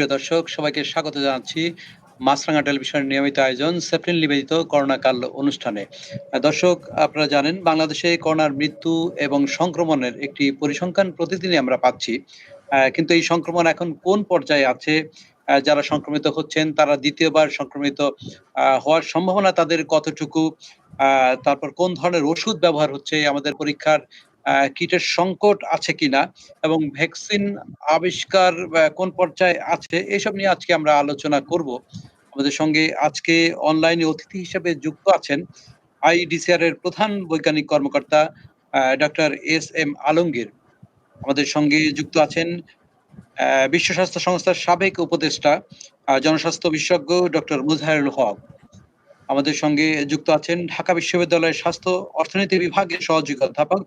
প্রিয় দর্শক সবাইকে স্বাগত জানাচ্ছি মাছরাঙা টেলিভিশনের নিয়মিত আয়োজন সেপ্টেল নিবেদিত করোনাকাল অনুষ্ঠানে। দর্শক, আপনারা জানেন বাংলাদেশে করোনার মৃত্যু এবং সংক্রমণের একটি পরিসংখ্যান প্রতিদিনই আমরা পাচ্ছি। কিন্তু এই সংক্রমণ এখন কোন পর্যায়ে আছে? যারা সংক্রমিত হচ্ছেন তারা দ্বিতীয়বার সংক্রমিত হওয়ার সম্ভাবনা তাদের কতটুকু? তারপর কোন ধরনের ওষুধ ব্যবহার হচ্ছে? আমাদের পরীক্ষার কিটের সংকট আছে কিনা? এবং ভ্যাকসিন আবিষ্কার কোন পর্যায়ে আছে? এসব নিয়ে আজকে আমরা আলোচনা করব। আমাদের সঙ্গে আজকে অনলাইনে অতিথি হিসেবে যুক্ত আছেন আইইডিসিআর এর প্রধান বৈজ্ঞানিক কর্মকর্তা ডক্টর এস.এম. আলমগীর। আমাদের সঙ্গে যুক্ত আছেন বিশ্ব স্বাস্থ্য সংস্থার সাবেক উপদেষ্টা জনস্বাস্থ্য বিশেষজ্ঞ ডক্টর মুজাহিরুল হক। আমাদের সঙ্গে যুক্ত আছেন ঢাকা বিশ্ববিদ্যালয়ের স্বাস্থ্য অর্থনীতি বিভাগের সহযোগী অধ্যাপক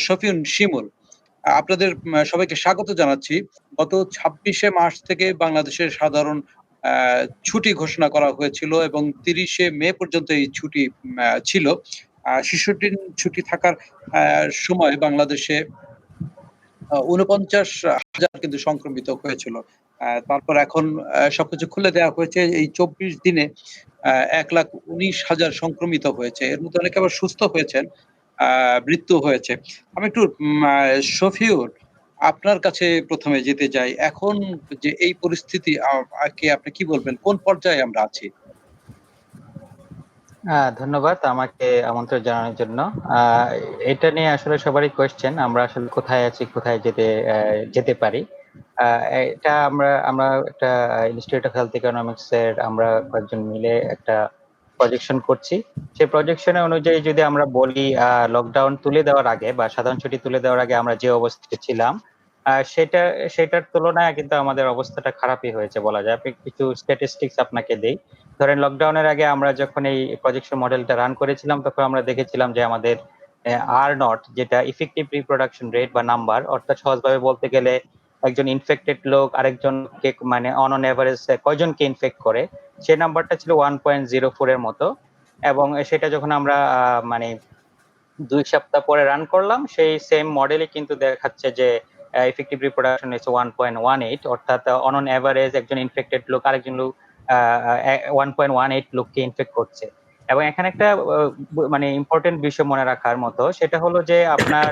শফিউন শিমুল। আপনাদের সবাইকে স্বাগত জানাচ্ছি। গত ২৬শে মার্চ থেকে বাংলাদেশের সাধারণ আ ছুটি ঘোষণা করা হয়েছিল এবং ৩০শে মে পর্যন্ত এই ছুটি ছিল। শিশু দিন ছুটি থাকার সময় বাংলাদেশে ৪৯,০০০ কিন্তু সংক্রমিত হয়েছিল। তারপর এখন সবকিছু খুলে দেওয়া হয়েছে। এই ২৪ দিনে ১,১৯,০০০ সংক্রমিত হয়েছে। এর মধ্যে অনেকে আবার সুস্থ হয়েছেন, আ মৃত্যু হয়েছে। আমি একটু শফিউর, আপনার কাছে ১ম এ যেতে চাই। এখন যে এই পরিস্থিতি কে আপনি কি বলবেন? কোন পর্যায়ে আমরা আছি? ধন্যবাদ আমাকে আমন্ত্রণ জানানোর জন্য। আহ, এটা নিয়ে আসলে সবারই কোয়েশ্চেন, আমরা আসলে কোথায় আছি, কোথায় যেতে পারি। এটা আমরা আমরা একটা ইনস্টিটিউট অফ হেলথ ইকোনমিক্স এর আমরা কয়েকজন মিলে একটা প্রজেকশন করছি। সেই প্রজেকশনের অনুযায়ী যদি আমরা বলি, লকডাউন তুলে দেওয়ার আগে বা সাধারণ ছুটি তুলে দেওয়ার আগে আমরা যে অবস্থায় ছিলাম, সেটার তুলনায় কিন্তু আমাদের অবস্থাটা খারাপই হয়েছে বলা যায়। আপনি কিছু স্ট্যাটিস্টিক্স আপনাকে দেই। ধরেন লকডাউনের আগে আমরা যখন এই প্রজেকশন মডেলটা রান করেছিলাম, তখন আমরা দেখেছিলাম যে আমাদের আর নট, যেটা ইফেক্টিভ রিপ্রোডাকশন রেট বা নাম্বার, অর্থাৎ সহজভাবে বলতে গেলে একজন ইনফেক্টেড লোক আরেকজনকে মানে অন এভারেজ কয়জনকে ইনফেক্ট করে, সেই নাম্বারটা ছিল 1.04 এর মতো। এবং সেটা যখন আমরা মানে 2 সপ্তাহ পরে রান করলাম, সেই সেম মডেলে কিন্তু দেখাচ্ছে যে ইফেক্টিভ রিপ্রোডাকশন হচ্ছে 1.18, অর্থাৎ অন এভারেজ একজন ইনফেক্টেড লোক আরেকজন লোক 1.18 লোককে ইনফেক্ট করছে। এবং এখানে একটা মানে ইম্পর্টেন্ট বিষয় মনে রাখার মতো, সেটা হলো যে আপনার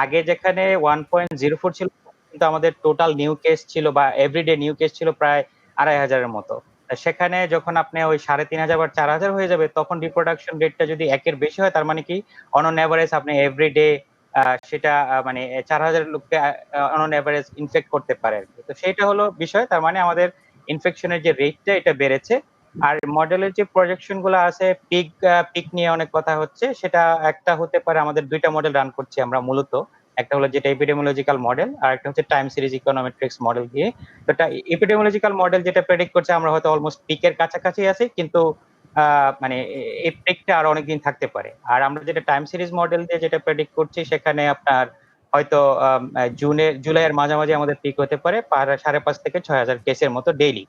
আগে যেখানে 1.04 ছিল, কিন্তু আমাদের টোটাল নিউ কেস ছিল বা এভরিডে নিউ কেস ছিল প্রায় 2,500-এর মতো। সেখানে যখন আপনি ওই 3,500 বা 4,000 হয়ে যাবে, তখন রিপ্রোডাকশন রেটটা যদি 1-এর বেশি হয়, তার মানে কি অন এভারেজ আপনি এভরিডে সেটা মানে 4,000 লোককে অন এভারেজ ইনফেক্ট করতে পারে আর কি। তো সেটা হলো বিষয়, তার মানে আমাদের ইনফেকশনের যে রেটটা এটা বেড়েছে। আর মডেলের যে প্রজেকশন গুলো আছে, পিক নিয়ে অনেক কথা হচ্ছে, সেটা একটা হতে পারে, আমাদের দুইটা মডেল রান করছি আমরা মূলত। একটা হলো যেটা এপিডেমিওলজিক্যাল মডেল, আর একটা হচ্ছে টাইম সিরিজ ইকোনোমেট্রিক্স মডেল দিয়ে। তো এপিডেমিওলজিক্যাল মডেল যেটা প্রেডিক্ট করছে আমরা হয়তো অলমোস্ট পিকের কাছাকাছি আছি, কিন্তু মানে এই পিকটা আর অনেকদিন থাকতে পারে। আর আমরা যেটা টাইম সিরিজ মডেল দিয়ে যেটা প্রেডিক্ট করছি, সেখানে আপনার হয়তো জুলাইয়ের মাঝামাঝি আমাদের পিক হতে পারে 5,500 থেকে 6,000 কেসের মতো ডেইলি।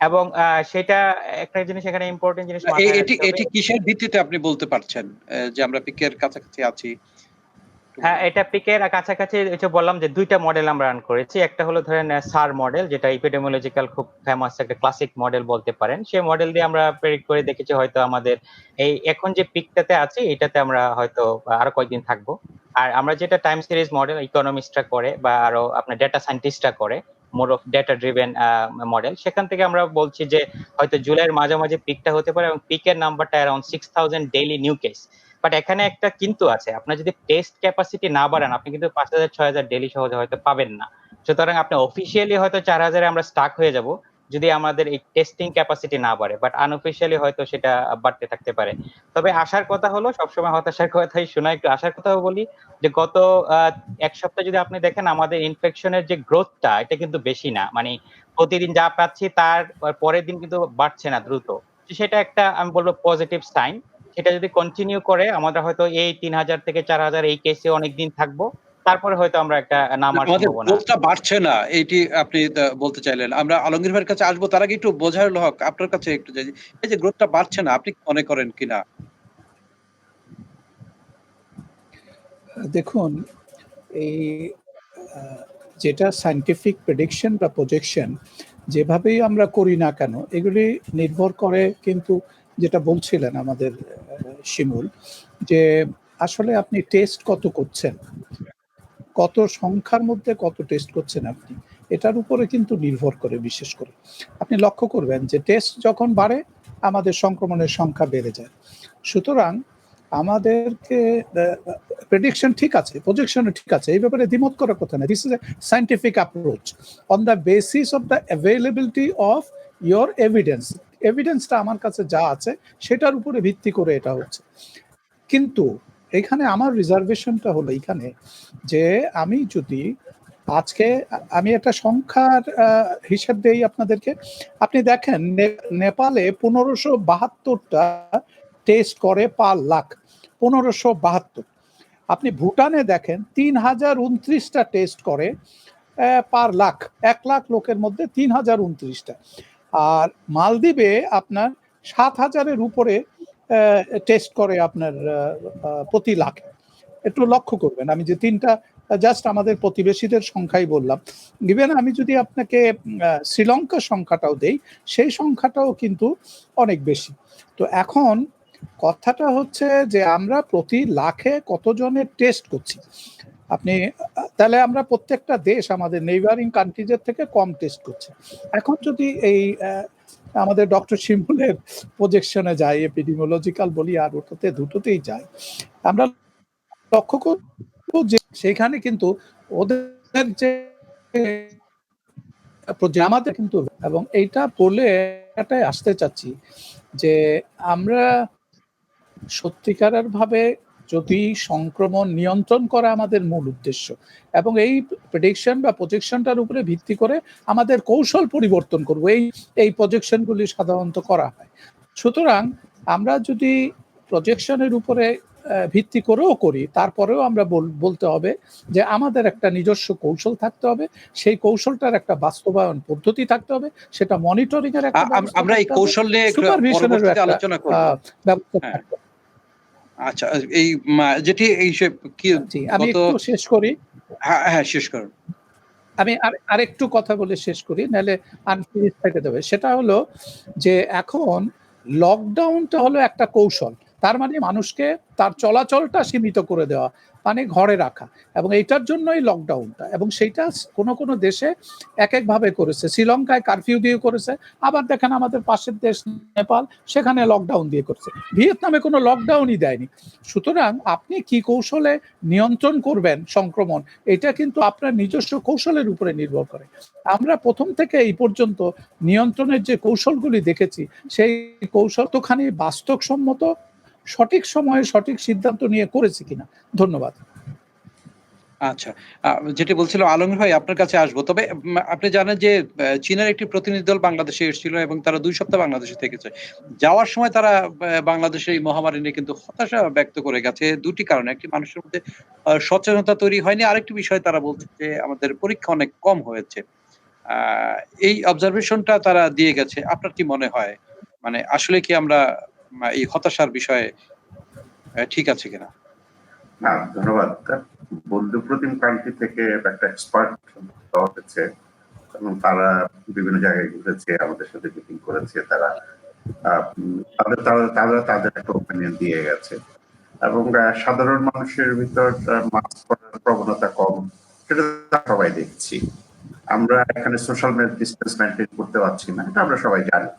এবং সেটা একটা জিনিস এখানে ইম্পর্টেন্ট জিনিস মাথায় এটি রাখতে হবে। এটি কিসের ভিত্তিতে আপনি বলতে পারছেন যে আমরা পিকের কাছাকাছি আছি? একটু হ্যাঁ, বলবেন? এটা পিকের কাছাকাছি। এই যে বললাম যে দুইটা মডেল আমরা রান করেছি। একটা হলো ধরেন সার মডেল, যেটা এপিডেমিওলজিক্যাল খুব ফেমাস একটা ক্লাসিক মডেল বলতে পারেন। সেই মডেল দিয়ে আমরা প্রেডিক্ট করে দেখেছি হয়তো আমাদের এই এখন যে পিকটাতে আছি, এটাতে আমরা হয়তো আরো কয়েকদিন থাকবো। আর আমরা যেটা টাইম সিরিজ মডেল ইকোনমিস্টরা করে বা আরো আপনার ডেটা সায়েন্টিস্টরা করে, more of data driven model, সেখান থেকে আমরা বলছি যে হয়তো জুলাইয়ের মাঝামাঝি পিকটা হতে পারে, এবং পিকের নাম্বারটা around 6,000 daily new case. But এখানে একটা কিন্তু আছে, আপনার যদি টেস্ট ক্যাপাসিটি না বাড়ান, আপনি কিন্তু 5,000 6,000 ডেইলি সহজে হয়তো পাবেন না। সুতরাং আপনি অফিসিয়ালি হয়তো 4,000-এ আমরা স্টাক হয়ে যাব, যদি আমাদের এই টেস্টিং ক্যাপাসিটি না বাড়ে। বাট আনঅফিসিয়ালি হয়তো সেটা বাড়তে থাকতে পারে। তবে আশার কথা হলো, সবসময় হতাশার কথাই শোনায়, একটু আশার কথাও বলি, যে গত 1 সপ্তাহ যদি আপনি দেখেন, আমাদের ইনফেকশনের যে গ্রোথটা, এটা কিন্তু বেশি না। মানে প্রতিদিন যা পাচ্ছি তার পরের দিন কিন্তু বাড়ছে না দ্রুত। তো সেটা একটা আমি বলবো পজিটিভ সাইন। সেটা যদি কন্টিনিউ করে, আমরা হয়তো এই 3,000 থেকে 4,000 এই কেসে অনেকদিন থাকবো। তারপরে হয়তো আমরা একটা নামার আমাদের সম্ভাবনা আছে। গ্রোথটা বাড়ছে না, এইটি আপনি বলতে চাইলেন। আমরা আলমগীর ভাইয়ের কাছে আসবো, তার আগে একটু মোজাহিরুল হক আপনার কাছে একটু যাই। এই যে গ্রোথটা বাড়ছে না, আপনি কি মনে করেন কিনা? দেখুন, এই যেটা সায়েন্টিফিক প্রেডিকশন বা প্রজেকশন, যেভাবেই আমরা করি না কেন এগুলি নির্ভর করে কিন্তু যেটা বলছিলেন আমাদের শিমুল, যে আসলে আপনি টেস্ট কত করছেন, কত সংখ্যার মধ্যে কত টেস্ট করছেন আপনি, এটার উপরে কিন্তু নির্ভর করে। বিশেষ করে আপনি লক্ষ্য করবেন যে টেস্ট যখন বাড়ে আমাদের সংক্রমণের সংখ্যা বেড়ে যায়। সুতরাং আমাদেরকে প্রেডিকশন ঠিক আছে, প্রজেকশনও ঠিক আছে, এই ব্যাপারে দ্বিমত করার কথা না। This is a scientific approach on the basis of the availability of your evidence. এভিডেন্সটা আমার কাছে যা আছে সেটার উপরে ভিত্তি করে এটা হচ্ছে। কিন্তু এখানে আমার রিজার্ভেশনটা হলো এখানে যে আমি যদি আজকে আমি একটা সংখ্যার হিসাব দেই আপনাদেরকে। আপনি দেখেন নেপালে 1572টা টেস্ট করে পার লাখ, 1572। আপনি ভুটানে দেখেন 3029টা টেস্ট করে পার লাখ, 1 লাখ লোকের মধ্যে 3029টা। আর মালদ্বীপে আপনার 7,000-এর উপরে টেস্ট করে আপনার প্রতি লাখ। একটু লক্ষ্য করবেন, আমি যে তিনটা জাস্ট আমাদের প্রতিবেশীদের সংখ্যাই বললাম। ইভেন আমি যদি আপনাকে শ্রীলঙ্কার সংখ্যাটাও দেই, সেই সংখ্যাটাও কিন্তু অনেক বেশি। তো এখন কথাটা হচ্ছে যে আমরা প্রতি লাখে কতজনের টেস্ট করছি। আপনি তাহলে আমরা প্রত্যেকটা দেশ আমাদের নেইবারিং কান্ট্রিজের থেকে কম টেস্ট করছে। এখন যদি এই আমাদের ডক্টর শিমুলের প্রজেকশনে যাই, এপিডেমিওলজিক্যাল বলি আর ওটাতে দুটোতেই যাই, আমরা লক্ষ্য করব যে সেখানে কিন্তু ওদের যে আমাদের কিন্তু, এবং এইটা বলে এটাই আসতে চাচ্ছি যে আমরা সত্যিকারের ভাবে যদি সংক্রমণ নিয়ন্ত্রণ করা আমাদের মূল উদ্দেশ্য, এবং এই প্রেডিকশন বা প্রজেকশনটার উপরে ভিত্তি করে আমাদের কৌশল পরিবর্তন করব, এই প্রজেকশনগুলি সাধারণত করা হয়। সুতরাং আমরা যদি প্রজেকশনের উপরে ভিত্তি করেও করি, তারপরেও আমরা বলতে হবে যে আমাদের একটা নিজস্ব কৌশল থাকতে হবে, সেই কৌশলটার একটা বাস্তবায়ন পদ্ধতি থাকতে হবে, সেটা মনিটরিং এর একটা আমরা এই কৌশল নিয়ে সুপারভিশনের একটা আলোচনা করব। ব্যবস্থা থাকতে। আচ্ছা, এই যেটি এই কি আমি একটু শেষ করি। হ্যাঁ শেষ করুন। আমি আরেকটু কথা বলে শেষ করি, নাহলে আনফিনিশ থেকে যাবে। সেটা হলো যে এখন লকডাউনটা হলো একটা কৌশল। তার মানে মানুষকে তার চলাচলটা সীমিত করে দেওয়া, মানে ঘরে রাখা, এবং এইটার জন্যই লকডাউনটা। এবং সেইটা কোনো কোনো দেশে এক একভাবে করেছে। শ্রীলঙ্কায় কারফিউ দিয়ে করেছে, আবার দেখেন আমাদের পাশের দেশ নেপাল, সেখানে লকডাউন দিয়ে করেছে। ভিয়েতনামে কোনো লকডাউনই দেয়নি। সুতরাং আপনি কি কৌশলে নিয়ন্ত্রণ করবেন সংক্রমণ, এটা কিন্তু আপনার নিজস্ব কৌশলের উপরে নির্ভর করে। আমরা প্রথম থেকে এই পর্যন্ত নিয়ন্ত্রণের যে কৌশলগুলি দেখেছি, সেই কৌশল তোখানি বাস্তবসম্মত, সঠিক সময়ে সঠিক সিদ্ধান্ত নিয়ে করেছি কিনা। ধন্যবাদ। আচ্ছা, যেটি বলছিলাম আলমগীর ভাই আপনার কাছে আসবো। তবে আপনি জানেন যে চীনের একটি প্রতিনিধি দল বাংলাদেশে এসেছিল এবং তারা 2 সপ্তাহ বাংলাদেশে থেকেছে। যাওয়ার সময় তারা বাংলাদেশের এই মহামারী নিয়ে কিন্তু হতাশা ব্যক্ত করে গেছে। 2টি কারণে। একটি, মানুষের মধ্যে সচেতনতা তৈরি হয়নি। আরেকটি বিষয় তারা বলছে যে আমাদের পরীক্ষা অনেক কম হয়েছে। আ এই অবজারভেশনটা তারা দিয়ে গেছে। আপনার কি মনে হয়? মানে আসলে কি আমরা এই হতাশার বিষয়ে ঠিক আছে কিনা? না, ধন্যবাদ। বন্ধুপ্রতিম কান্ট্রি থেকে একটা এক্সপার্ট দেওয়া হয়েছে এবং তারা বিভিন্ন জায়গায় ঘুরেছে, আমাদের সাথে মিটিং করেছে। তারা তাদের একটা ওপিনিয়ন দিয়ে গেছে। এবং সাধারণ মানুষের ভিতর মাস্ক পরার প্রবণতা কম, সেটা সবাই দেখছি। আমরা এখানে সোশ্যাল ডিস্টেন্স মেনটেন করতে পারছি না, এটা আমরা সবাই জানি।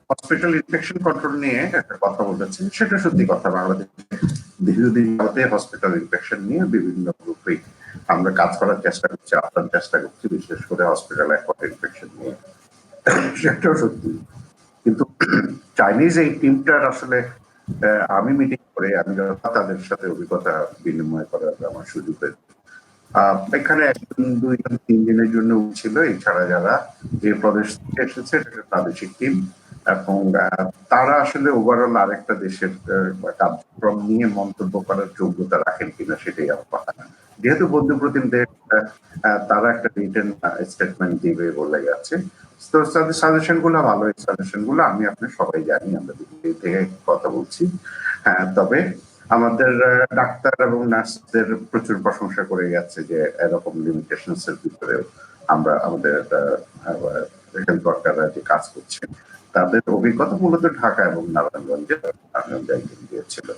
হসপিটাল ইনফেকশন কন্ট্রোল নিয়ে একটা কথা বলেছে, সেটা সত্যি কথা। বাংলাদেশে দীর্ঘদিন যাতে হসপিটাল ইনফেকশন নিয়ে বিভিন্ন গ্রুপে আমরা কাজ করার চেষ্টা করছি, আপ্রাণ চেষ্টা করছি, বিশেষ করে হসপিটাল ইনফেকশন নিয়ে, সেটাও সত্যি। কিন্তু চাইনিজ এই টিমটার আসলে আমি মিটিং করে আমি তাদের সাথে অভিজ্ঞতা বিনিময় করার আমার সুযোগ হয়েছে। এখানে 1 জন 2 জন 3 দিনের জন্য ছিল, এছাড়া যারা যে প্রদেশ থেকে এসেছে প্রাদেশিক টিম, এবং তারা আসলে ওভারঅল আরেকটা দেশের কার্যক্রম নিয়ে মন্তব্য করার যোগ্যতা রাখেন কিনা সেটাই আমার কথা। যেহেতু বন্ধুপ্রতিম দেশ, তারা একটা রিটেন স্টেটমেন্ট দিবে বলে গেছে। তো সাজেশন গুলো ভালো, এই সাজেশন গুলো আমি আপনি সবাই জানি, আমরা দিল্লি থেকে কথা বলছি। হ্যাঁ, তবে আমাদের ডাক্তার এবং নার্সদের প্রচুর প্রশংসা করে গেছে যে এরকম লিমিটেশনস এর ভিতরেও আমরা আমাদের হেলথ ওয়ার্কাররা যে কাজ করছে তাদের অভিজ্ঞতা মূলত ঢাকা এবং নারায়ণগঞ্জে দিয়েছিল।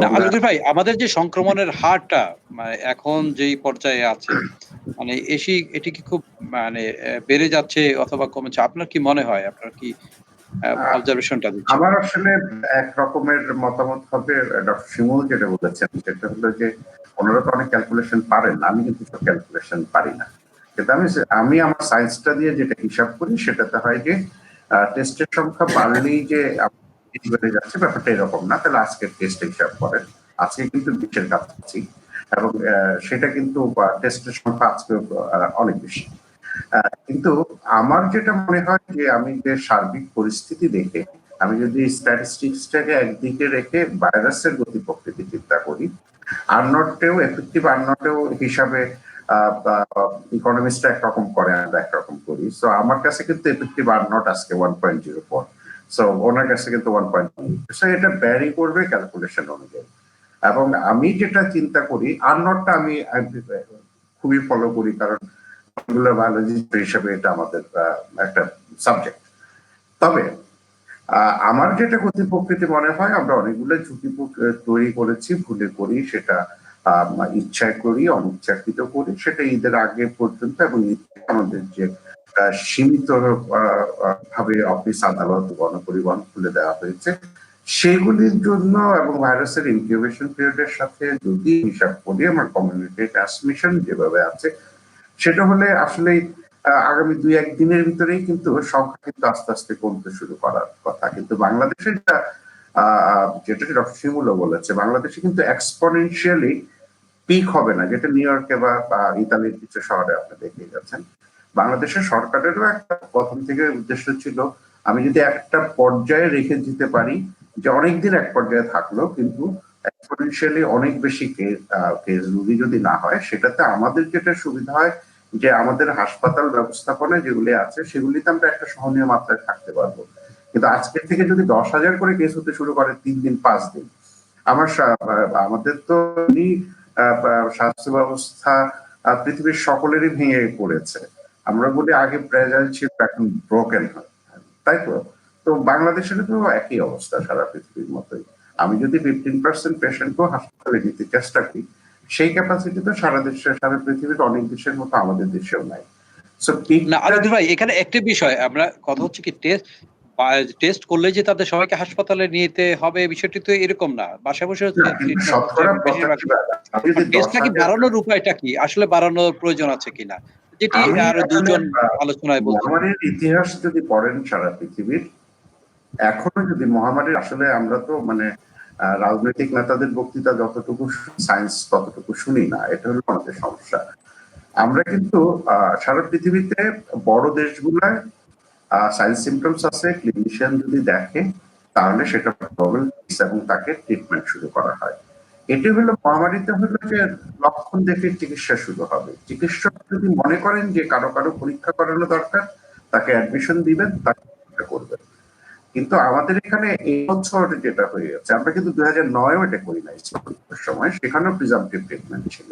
না আলমগীর ভাই, আমাদের যে সংক্রমণের হারটা এখন যেই পর্যায়ে আছে, মানে এটি কি খুব বেড়ে যাচ্ছে অথবা কমেছে? আপনার কি মনে হয়? আপনার কি অবজারভেশনটা দিচ্ছেন? আমার আসলে এক রকমের মতামত হবে ডক্টর শিমুল যেটা বলেছেন, সেটা হলো যে ওনারা তো অনেক ক্যালকুলেশন পারেন, আমি কিন্তু ক্যালকুলেশন পারি না। কিন্তু আমি আমার সায়েন্সটা দিয়ে যেটা হিসাব করি সেটাতে হয় যে টেস্টের সংখ্যা বাড়লেই যে বেড়ে যাচ্ছে, ব্যাপারটা এরকম না। তাহলে আজকের টেস্ট হিসাব করেন, আজকে কিন্তু 20-এর কাছাকাছি, এবং সেটা কিন্তু টেস্টের সংখ্যা আজকে অনেক বেশি। কিন্তু আমার যেটা মনে হয় যে আমি যে সার্বিক পরিস্থিতি দেখে আমি যদি স্ট্যাটিস্টিক্সটাকে একদিকে রেখে ভাইরাসের গতি প্রকৃতি চিন্তা করি, আরনটেও এফেক্টিভ আরনটেও হিসাবে ইকোনমিস্টরা একরকম করে, আমরা একরকম করি। সো আমার কাছে কিন্তু এফেক্টিভ আরনট আজকে 1.04, সো ওনার কাছে কিন্তু 1.8। সো এটা ভ্যারি করবে ক্যালকুলেশন অনুযায়ী। এবং আমি যেটা চিন্তা করি, আরনটটা আমি খুবই ফলো করি, কারণ বায়োলজি হিসেবে এটা আমাদের একটা সাবজেক্ট। তবে আমার যেটা গতি প্রকৃতি মনে হয়, আমরা অনেকগুলো ঝুঁকি তৈরি করেছি, ভুলে করি, সেটা ইচ্ছায় করি, অনিচ্ছাকৃত করি, সেটা ঈদের আগে পর্যন্ত, এবং আমাদের যে সীমিত ভাবে অফিস আদালত গণপরিবহন খুলে দেওয়া হয়েছে সেগুলির জন্য, এবং ভাইরাসের ইনকিউবেশন পিরিয়ডের সাথে যদি হিসাব করি, আমার কমিউনিটি ট্রান্সমিশন যেভাবে আছে, সেটা হলে আসলে আগামী 2-1 দিনের ভিতরেই কিন্তু সংখ্যা কিন্তু আস্তে আস্তে কমতে শুরু করার কথা। কিন্তু বাংলাদেশে যেটা ডক্টর শিমুলও বলেছে, বাংলাদেশে কিন্তু এক্সপোনেনশিয়ালি পিক হবে না, যেটা নিউ ইয়র্কে বা ইতালির কিছু শহরে আপনি দেখে গেছেন। বাংলাদেশের সরকারেরও একটা প্রথম থেকে উদ্দেশ্য ছিল, আমি যদি একটা পর্যায়ে রেখে দিতে পারি, যে অনেকদিন এক পর্যায়ে থাকলো কিন্তু এক্সপোনেনশিয়ালি অনেক বেশি কেস রোগী যদি না হয়, সেটাতে আমাদের যেটা সুবিধা হয় যে আমাদের হাসপাতাল ব্যবস্থাপনা যেগুলি আছে সেগুলিতে আমরা একটা সহনীয় মাত্রায় থাকতে পারবো। কিন্তু আজকের থেকে যদি 10,000 করে কেস হতে শুরু করে 3 দিন 5 দিন, আমাদের তো স্বাস্থ্য ব্যবস্থা পৃথিবীর সকলেরই ভেঙে পড়েছে। আমরা বলি আগে ফ্র্যাজাইল ছিল, এখন ব্রোকেন হয়, তাই তো? তো বাংলাদেশের তো একই অবস্থা সারা পৃথিবীর মতোই। আমি যদি 15% পেশেন্টকেও হাসপাতালে নিতে চেষ্টা করি, সেই ক্যাপাসিটি তো সারা পৃথিবীর অনেক দেশের মতো আমাদের দেশেও নাই। না আলমগীর ভাই, এখানে একটা বিষয়, আমরা কথা হচ্ছে কি টেস্ট করলে যে তাদের সবাইকে হাসপাতালে নিতে হবে, বিষয়টি তো এরকম না। বাসায় বসে ট্রিটমেন্ট হচ্ছে বেশিরভাগ। টেস্টটা কি বাড়ানোর উপায়টা কি? আসলে বাড়ানোর প্রয়োজন আছে কিনা? যেটি আরো দুজন আলোচনায় বলছেন। মহামারীর ইতিহাস যদি পড়েন সারা পৃথিবীর, এখনো যদি মহামারীর, আসলে আমরা তো রাজনৈতিক নেতাদের বক্তৃতা যতটুকু সায়েন্স ততটুকু শুনি না, এটা হলো আমাদের সমস্যা। আমরা কিন্তু সারা পৃথিবীতে বড় দেশগুলায় সাইন সিমটমস আছে, ক্লিনিশিয়ান যদি দেখে তাহলে সেটা প্রবাবল এবং তাকে ট্রিটমেন্ট শুরু করা হয়। এটি হলো মহামারীতে হলো যে লক্ষণ দেখে চিকিৎসা শুরু হবে। চিকিৎসক যদি মনে করেন যে কারো কারো পরীক্ষা করানো দরকার, তাকে অ্যাডমিশন দিবেন, তাকে করবেন। কিন্তু আমাদের এখানে এই বছর যেটা হয়ে গেছে, আমরা কিন্তু 2009-ও এটা করি নাই সময়, সেখানেও প্রিজাম্পটিভ ট্রিটমেন্ট ছিল।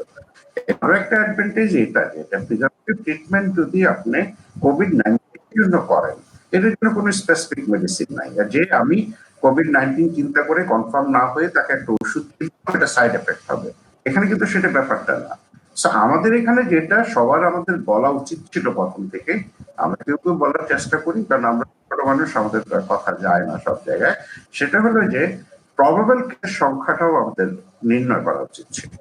আরো একটা অ্যাডভান্টেজ এটা, যে প্রিজাম্পটিভ ট্রিটমেন্ট যদি আপনি কোভিড-19 জন্য করেন, এটার জন্য কোনো স্পেসিফিক মেডিসিন নাই। যে আমি কোভিড-19 চিন্তা করে কনফার্ম না হয়ে তাকে একটা ওষুধ দিব, এটা সাইড এফেক্ট হবে, এখানে কিন্তু সেটা ব্যাপারটা না। আমাদের এখানে যেটা সবার আমাদের বলা উচিত ছিল প্রথম থেকে, আমরা কেউ কেউ বলার চেষ্টা করি, কারণ আমরা ছোট মানুষ, আমাদের কথা যায় না সব জায়গায়, সেটা হলো যে প্রবাবল কেস সংখ্যাটাও আমাদের নির্ণয় করা উচিত ছিল।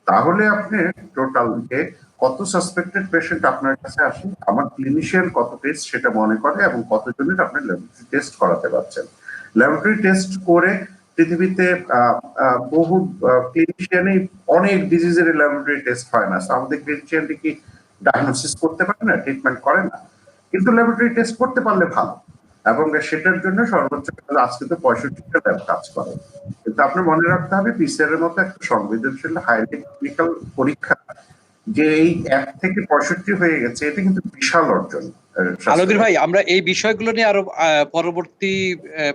তাহলে আপনি টোটাল যে কত সাসপেক্টেড পেশেন্ট আপনার কাছে আসে, আমার ক্লিনিশিয়ান কত টেস্ট সেটা মনে করে, এবং কতজনের আপনি ল্যাবরেটরি টেস্ট করাতে পারছেন। ল্যাবরেটরি টেস্ট করে পৃথিবীতে বহু ক্লিনিশিয়ানই অনেক ডিজিজের ল্যাবরেটরি টেস্ট হয় না। আমাদের ক্লিনিশিয়ান কি ডায়াগনোসিস করতে পারে না, ট্রিটমেন্ট করে না, কিন্তু ল্যাবরেটরি টেস্ট করতে পারলে ভালো। এবং সেটার জন্য সর্বোচ্চ আজকে তো 65টা ল্যাব কাজ করে। কিন্তু আপনি মনে রাখতে হবে, পিসিআর এর মতো একটা সংবেদনশীল হাইলি টেকনিক্যাল পরীক্ষা যে এই 1 থেকে 65 হয়ে গেছে, এটা কিন্তু বিশাল অর্জন। আলমগীর ভাই, আমরা এই বিষয়গুলো নিয়ে আরো পরবর্তী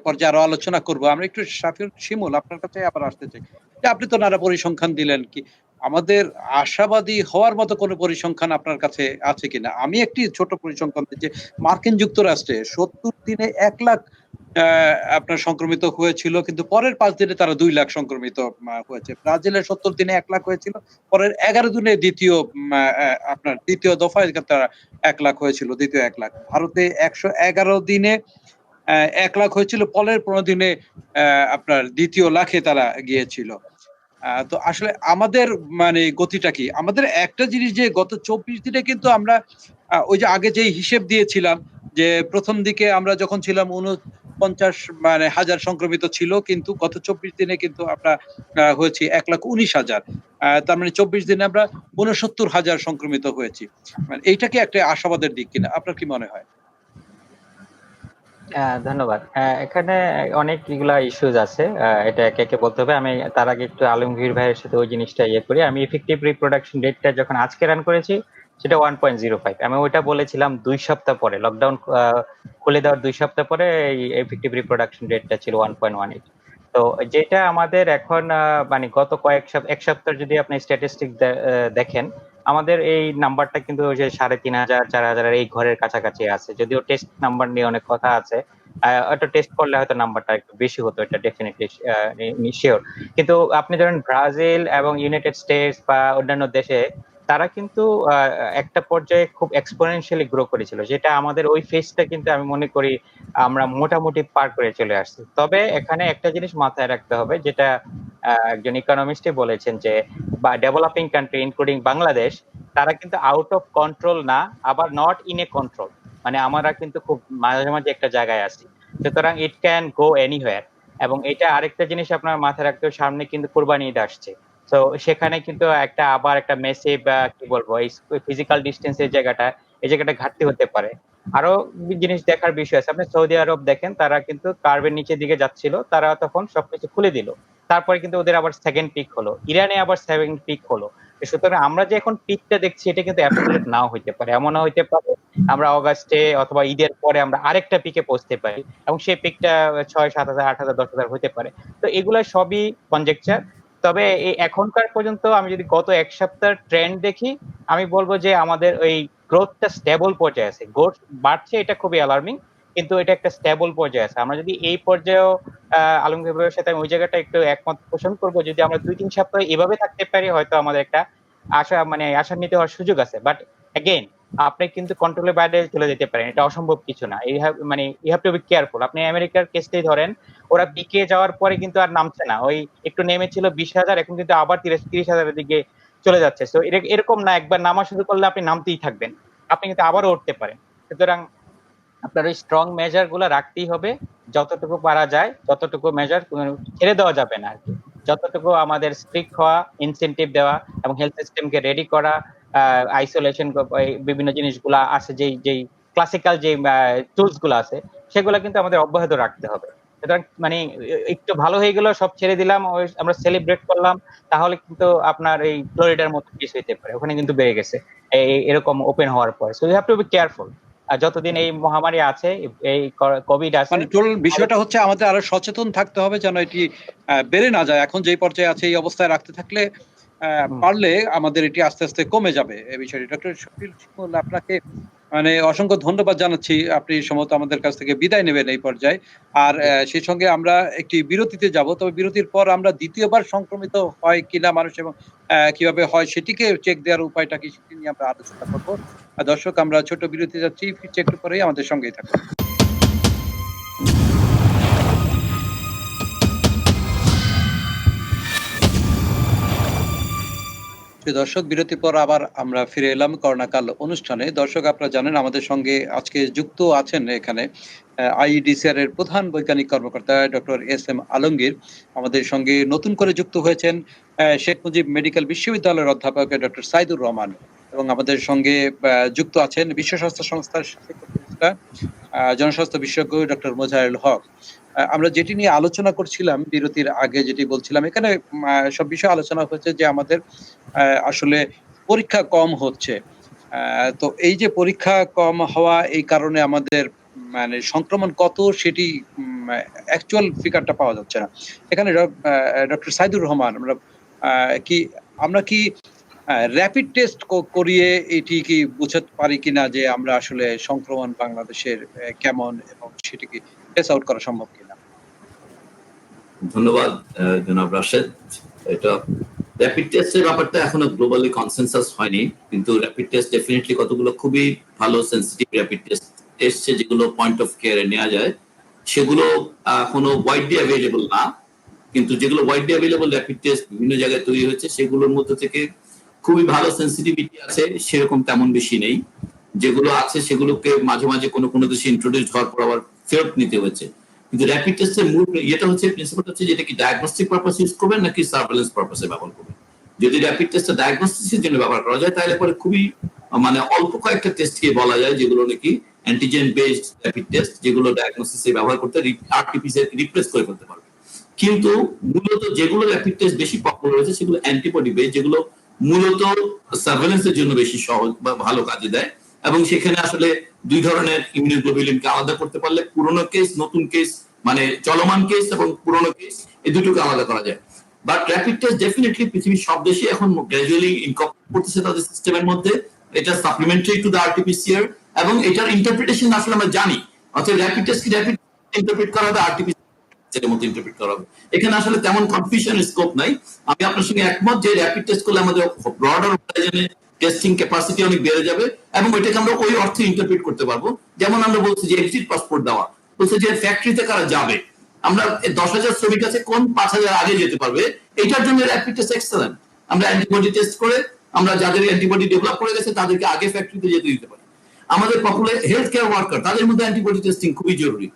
পর্যায়ে আরো আলোচনা করব। আমরা একটু শাফিউল শিমুল, আপনার কাছে আবার আসতে চাই। যে আপনি তো নানা পরিসংখ্যান দিলেন, কি আমাদের আশাবাদী হওয়ার মতো কোনো পরিসংখ্যান আপনার কাছে আছে কিনা? আমি একটি ছোট পরিসংখ্যান দিই যে মার্কিন যুক্তরাষ্ট্রে ৭০ দিনে ১ লাখ অ্যা আপনার সংক্রমিত হয়েছিল, কিন্তু পরের ৫ দিনে তারা ২ লাখ সংক্রমিত হয়েছে। ব্রাজিলে ৭০ দিনে ১ লাখ হয়েছিল। পরের ১১ দিনে ২য় আপনার ২য় দফায় তারা ১ লাখ হয়েছিল, ২য় ১ লাখ। ভারতে ১১১ দিনে ১ লাখ হয়েছিল, পরের ১৫ দিনে আপনার ২য় লাখে তারা গিয়েছিল। তো আসলে আমাদের মানে গতিটা কি? আমাদের একটা জিনিস যে গত ২৪ দিনে কিন্তু আমরা ওই যে আগে যেই হিসেব দিয়েছিলাম যে ১ম দিকে আমরা যখন ছিলাম ৪৯ মানে হাজার সংক্রমিত ছিল, কিন্তু গত ২৪ দিনে কিন্তু আমরা হয়েছি ১,১৯,০০০। তার মানে ২৪ দিনে আমরা ৬৯,০০০ সংক্রমিত হয়েছি। মানে এইটা কি একটা আশাবাদের দিক কিনা? আপনার কি মনে হয়? ধন্যবাদ। এখানে অনেকগুলা ইস্যুস আছে। এটা একে, একে বলতে হবে। আমি তার আগে একটু আলমগীর ভাইয়ের সাথে ওই জিনিসটা ইয়ে করি। আমি ইফেক্টিভ রিপ্রোডাকশন রেটটা যখন আজকে রান করেছি, সেটা 1.05। আমি ওইটা বলেছিলাম ২ সপ্তাহ পরে। লকডাউন খুলে দেওয়ার ২ সপ্তাহ পরে এই ইফেক্টিভ রিপ্রোডাকশন রেটটা ছিল 1.18। তো যেটা আমাদের এখন মানে গত এক সপ্তাহ যদি আপনি স্ট্যাটিস্টিক দেখেন, আমাদের এই নাম্বারটা কিন্তু ওই যে ৩,৫০০ ৪,০০০ এই ঘরের কাছাকাছি আছে। যদিও টেস্ট নাম্বার নিয়ে অনেক কথা আছে। ওটা টেস্ট করলে হয়তো নাম্বারটা একটু বেশি হতো, এটা ডেফিনিটলি সিওর। কিন্তু আপনি ধরেন ব্রাজিল এবং ইউনাইটেড স্টেটস বা অন্যান্য দেশে তারা কিন্তু একটা পর্যায়ে খুব এক্সপোনেনশিয়ালি গ্রো করেছিল, যেটা আমাদের ওই ফেজটা কিন্তু আমি মনে করি আমরা মোটামুটি পার করে চলে আসছি। তবে এখানে একটা জিনিস মাথায় রাখতে হবে, যেটা একজন ইকোনমিস্টই বলেছেন যে বা ডেভেলপিং কান্ট্রি ইনক্লুডিং বাংলাদেশ, তারা কিন্তু আউট অফ কন্ট্রোল না, আবার নট ইন এ কন্ট্রোল। মানে আমরা কিন্তু খুব মাঝে মাঝে একটা জায়গায় আছি, সুতরাং ইট ক্যান গো এনিহোয়ার। এবং এটা আরেকটা জিনিস আপনার মাথায় রাখতে হবে, সামনে কিন্তু কোরবানি ঈদ আসছে। তো সেখানে কিন্তু আবার একটা মেসিভ কি বলবো, এই ফিজিক্যাল ডিস্টেন্সের জায়গাটা, এই জায়গাটা ঘাটতি হতে পারে। আরো জিনিস দেখার বিষয় আছে। আপনি সৌদি আরব দেখেন, তারা কিন্তু কার্ভের নিচের দিকে যাচ্ছিল, তারা তখন সবকিছু খুলে দিল। তারপরে কিন্তু ওদের আবার সেকেন্ড পিক হলো, ইরানে আবার সেকেন্ড পিক হলো। সুতরাং আমরা যে এখন পিকটা দেখছি, এটা কিন্তু অ্যাবসলিউট নাও হইতে পারে। এমনও হইতে পারে আমরা অগাস্টে অথবা ঈদের পরে আমরা আরেকটা পিকে পৌঁছতে পারি, এবং সেই পিকটা ৬,০০০, ৭,০০০, ৮,০০০, ১০,০০০ হতে পারে। তো এগুলা সবই কনজেকচার। তবে এই এখনকার পর্যন্ত আমি যদি গত এক সপ্তাহের ট্রেন্ড দেখি, আমি বলবো যে আমাদের ওই গ্রোথটা স্টেবল পর্যায়ে আছে। গ্রোথ বাড়ছে, এটা খুবই অ্যালার্মিং, কিন্তু এটা একটা স্টেবল পর্যায়ে আছে। আমরা যদি এই পর্যায়েও আলমগীর ভাইয়ের সাথে আমি ওই জায়গাটা একটু একমত পোষণ করবো, যদি আমরা ২-৩ সপ্তাহ এভাবে থাকতে পারি, হয়তো আমাদের একটা আশান্বিত হওয়ার সুযোগ আছে। বাট এগেইন, আপনি কিন্তু কন্ট্রোলের বাইরে চলে যেতে পারেন, এটা অসম্ভব কিছু না। You have to be careful. আপনি আমেরিকার কেসটাই ধরেন, ওরা পিকে যাওয়ার পরে কিন্তু আর নামছে না। ওই একটু নেমেছিল ২০,০০০, এখন কিন্তু আবার ৩০,০০০ এর দিকে চলে যাচ্ছে। তো এরকম না একবার নামা শুরু করলে আপনি নামতেই থাকবেন, আপনি কিন্তু আবারও উঠতে পারেন। সুতরাং আপনার ওই স্ট্রং মেজার গুলো রাখতেই হবে, যতটুকু পারা যায়, ততটুকু মেজার ছেড়ে দেওয়া যাবে না আরকি। যতটুকু আমাদের স্ট্রিক্ট হওয়া, ইনসেনটিভ দেওয়া এবং হেলথ সিস্টেমকে রেডি করা, আইসোলেশন বিভিন্ন জিনিসগুলা আছে, যেই ক্লাসিক্যাল যে টুলস গুলো আছে, সেগুলো কিন্তু আমাদের অব্যাহত রাখতে হবে। সুতরাং মানে একটু ভালো হয়ে গেল, সব ছেড়ে দিলাম, আমরা সেলিব্রেট করলাম, তাহলে কিন্তু আপনার এই ফ্লোরিডার মতো কেস হইতে পারে। ওখানে কিন্তু বেড়ে গেছে এরকম ওপেন হওয়ার পর। So you have to be careful. আর যতদিন এই মহামারী আছে, এই কোভিড আছে, মানে টোটাল বিষয়টা হচ্ছে আমাদের আরো সচেতন থাকতে হবে যেন এটি বেড়ে না যায়। এখন যেই পর্যায়ে আছে এই অবস্থায় রাখতে থাকলে হুম, পারলে আমাদের এটি আস্তে, আস্তে কমে যাবে এই বিষয়টি। ডক্টর শফিউল শিমুল, আপনাকে মানে অসংখ্য ধন্যবাদ জানাচ্ছি। আপনি সম্ভবত আমাদের কাছ থেকে বিদায় নেবেন এই পর্যায়ে। আর জি। সেই সঙ্গে আমরা একটি বিরতিতে যাব। তবে বিরতির পর আমরা ২য় বার সংক্রমিত হয় কিনা মানুষ, এবং কিভাবে হয় সেটিকে চেক দেওয়ার উপায়টা কি, সেটি নিয়ে আমরা আলোচনা করব। দর্শক, আমরা ছোট বিরতি যাচ্ছি। ফিরছি একটু পরেই, আমাদের সঙ্গেই থাকুন। প্রিয় দর্শক, বিরতির পর আবার আমরা ফিরে এলাম করোনাকাল অনুষ্ঠানে। দর্শক, আপনারা জানেন আমাদের সঙ্গে আজকে যুক্ত আছেন এখানে আইইডিসিআর এর প্রধান বৈজ্ঞানিক কর্মকর্তা ডক্টর এস এম আলমগীর। আমাদের সঙ্গে নতুন করে যুক্ত হয়েছেন শেখ মুজিব মেডিকেল বিশ্ববিদ্যালয়ের অধ্যাপক ডক্টর সাইদুর রহমান, এবং আমাদের সঙ্গে যুক্ত আছেন বিশ্ব স্বাস্থ্য সংস্থার সাবেক উপদেষ্টা জনস্বাস্থ্য বিশেষজ্ঞ ডক্টর মোজাহেরুল হক। আমরা যেটি নিয়ে আলোচনা করছিলাম বিরতির আগে, যেটি বলছিলাম, এখানে সব বিষয়ে আলোচনা হচ্ছে যে আমাদের আসলে পরীক্ষা কম হচ্ছে। তো এই যে পরীক্ষা কম হওয়া, এই কারণে আমাদের মানে সংক্রমণ কত সেটি অ্যাকচুয়াল ফিগারটা পাওয়া যাচ্ছে না। এখানে ডক্টর সাইদুর রহমান, আমরা কি র‍্যাপিড টেস্ট করিয়ে এটি কি বুঝতে পারি কিনা যে আমরা আসলে সংক্রমণ বাংলাদেশের কেমন এবং সেটি কি ট্রেস আউট করা সম্ভব কিনা? ধন্যবাদ জনাব রাশেদ। এটা র‍্যাপিড টেস্টের ব্যাপারটা এখনো গ্লোবালি কনসেনসাস হয়নি, কিন্তু র‍্যাপিড টেস্ট ডেফিনেটলি কতগুলো খুবই ভালো সেনসিটিভ র‍্যাপিড টেস্ট এসছে যেগুলো পয়েন্ট অফ কেয়ারে নেওয়া যায়, সেগুলো এখনো ওয়াইডলি অ্যাভেলেবল না। কিন্তু যেগুলো ওয়াইডলি অ্যাভেলেবল র‍্যাপিড টেস্ট বিভিন্ন জায়গায় তৈরি হয়েছে, সেগুলোর মধ্যে থেকে খুবই ভালো সেনসিটিভিটি আছে সেরকম তেমন বেশি নেই। যেগুলো আছে সেগুলোকে মাঝে মাঝে কোনো দেশে ইন্ট্রোডিউস হওয়ার পর আবার ফেরত নিতে হয়েছে। কিন্তু র‍্যাপিড টেস্টের মূল এটা হচ্ছে, প্রিন্সিপাল হচ্ছে যেটা কি ডায়াগনস্টিক পারপাস ইউজ করবেন নাকি সার্ভেলেন্স পারপাসে ব্যবহার করবেন। যদি র‍্যাপিড টেস্টটা ডায়াগনস্টিক্সের জন্য ব্যবহার করা যায় তাহলে পরে খুবই মানে অল্প কয়েকটা টেস্টকে বলা যায় যেগুলো নাকি অ্যান্টিজেন বেসড র‍্যাপিড টেস্ট, যেগুলো ডায়াগনোসিসে ব্যবহার করতে আরটিপিসিআর রিপ্লেস করে ফেলতে পারবে। কিন্তু মূলত যেগুলো র‍্যাপিড টেস্ট বেশি পপুলার হয়েছে সেগুলো অ্যান্টিবডি বেসড, যেগুলো মূলত সার্ভেলেন্সের জন্য বেশি সহজ বা ভালো কাজে দেয়। এবং সেখানে আসলে দুই ধরনের ইমিউনোগ্লোবুলিনকে আলাদা করতে পারলে পুরনো কেস, নতুন কেস, মানে চলমান কেস এবং পুরনো কেস, এই দুটোকে আলাদা করা যায়। বাট র‍্যাপিড টেস্ট ডেফিনেটলি পৃথিবীর সব দেশে এখন গ্র্যাজুয়ালি ইনকর্পোরেট করতেছে তাদের সিস্টেমের মধ্যে। এটা সাপ্লিমেন্টারি টু দ্য আরটিপিসিআর এবং এটার ইন্টারপ্রিটেশন আসলে আমরা জানি। অর্থাৎ র‍্যাপিড টেস্ট কি র‍্যাপিড ইন্টারপ্রিট করা হবে, আরটিপিসিআর মতো ইন্টারপ্রিট করা হবে। এখানে আসলে তেমন কনফিউশনের স্কোপ নাই। আমি আপনার সঙ্গে একমত যে র‍্যাপিড টেস্ট করলে আমাদের ব্রডার হরাইজনে টেস্টিং ক্যাপাসিটি অনেক বেড়ে যাবে এবং ওইটাকে আমরা ওই অর্থে ইন্টারপ্রিট করতে পারবো। যেমন আমরা বলছি যে এক্সিট পাসপোর্ট দেওয়া, বলছে যে ফ্যাক্টরিতে কারা যাবে, আমরা 10,000 শ্রমিক আছে কোন 5,000 আগে যেতে পারবে, এটার জন্য র‍্যাপিড টেস্ট এক্সেলেন্ট। আমরা অ্যান্টিবডি টেস্ট করে আমরা যাদের অ্যান্টিবডি ডেভেলপ করে গেছে তাদেরকে আগে ফ্যাক্টরিতে যেতে দিতে পারি। আমাদের পপুলার হেলথ কেয়ার ওয়ার্কার, তাদের মধ্যে অ্যান্টিবডি টেস্টিং খুবই জরুরি।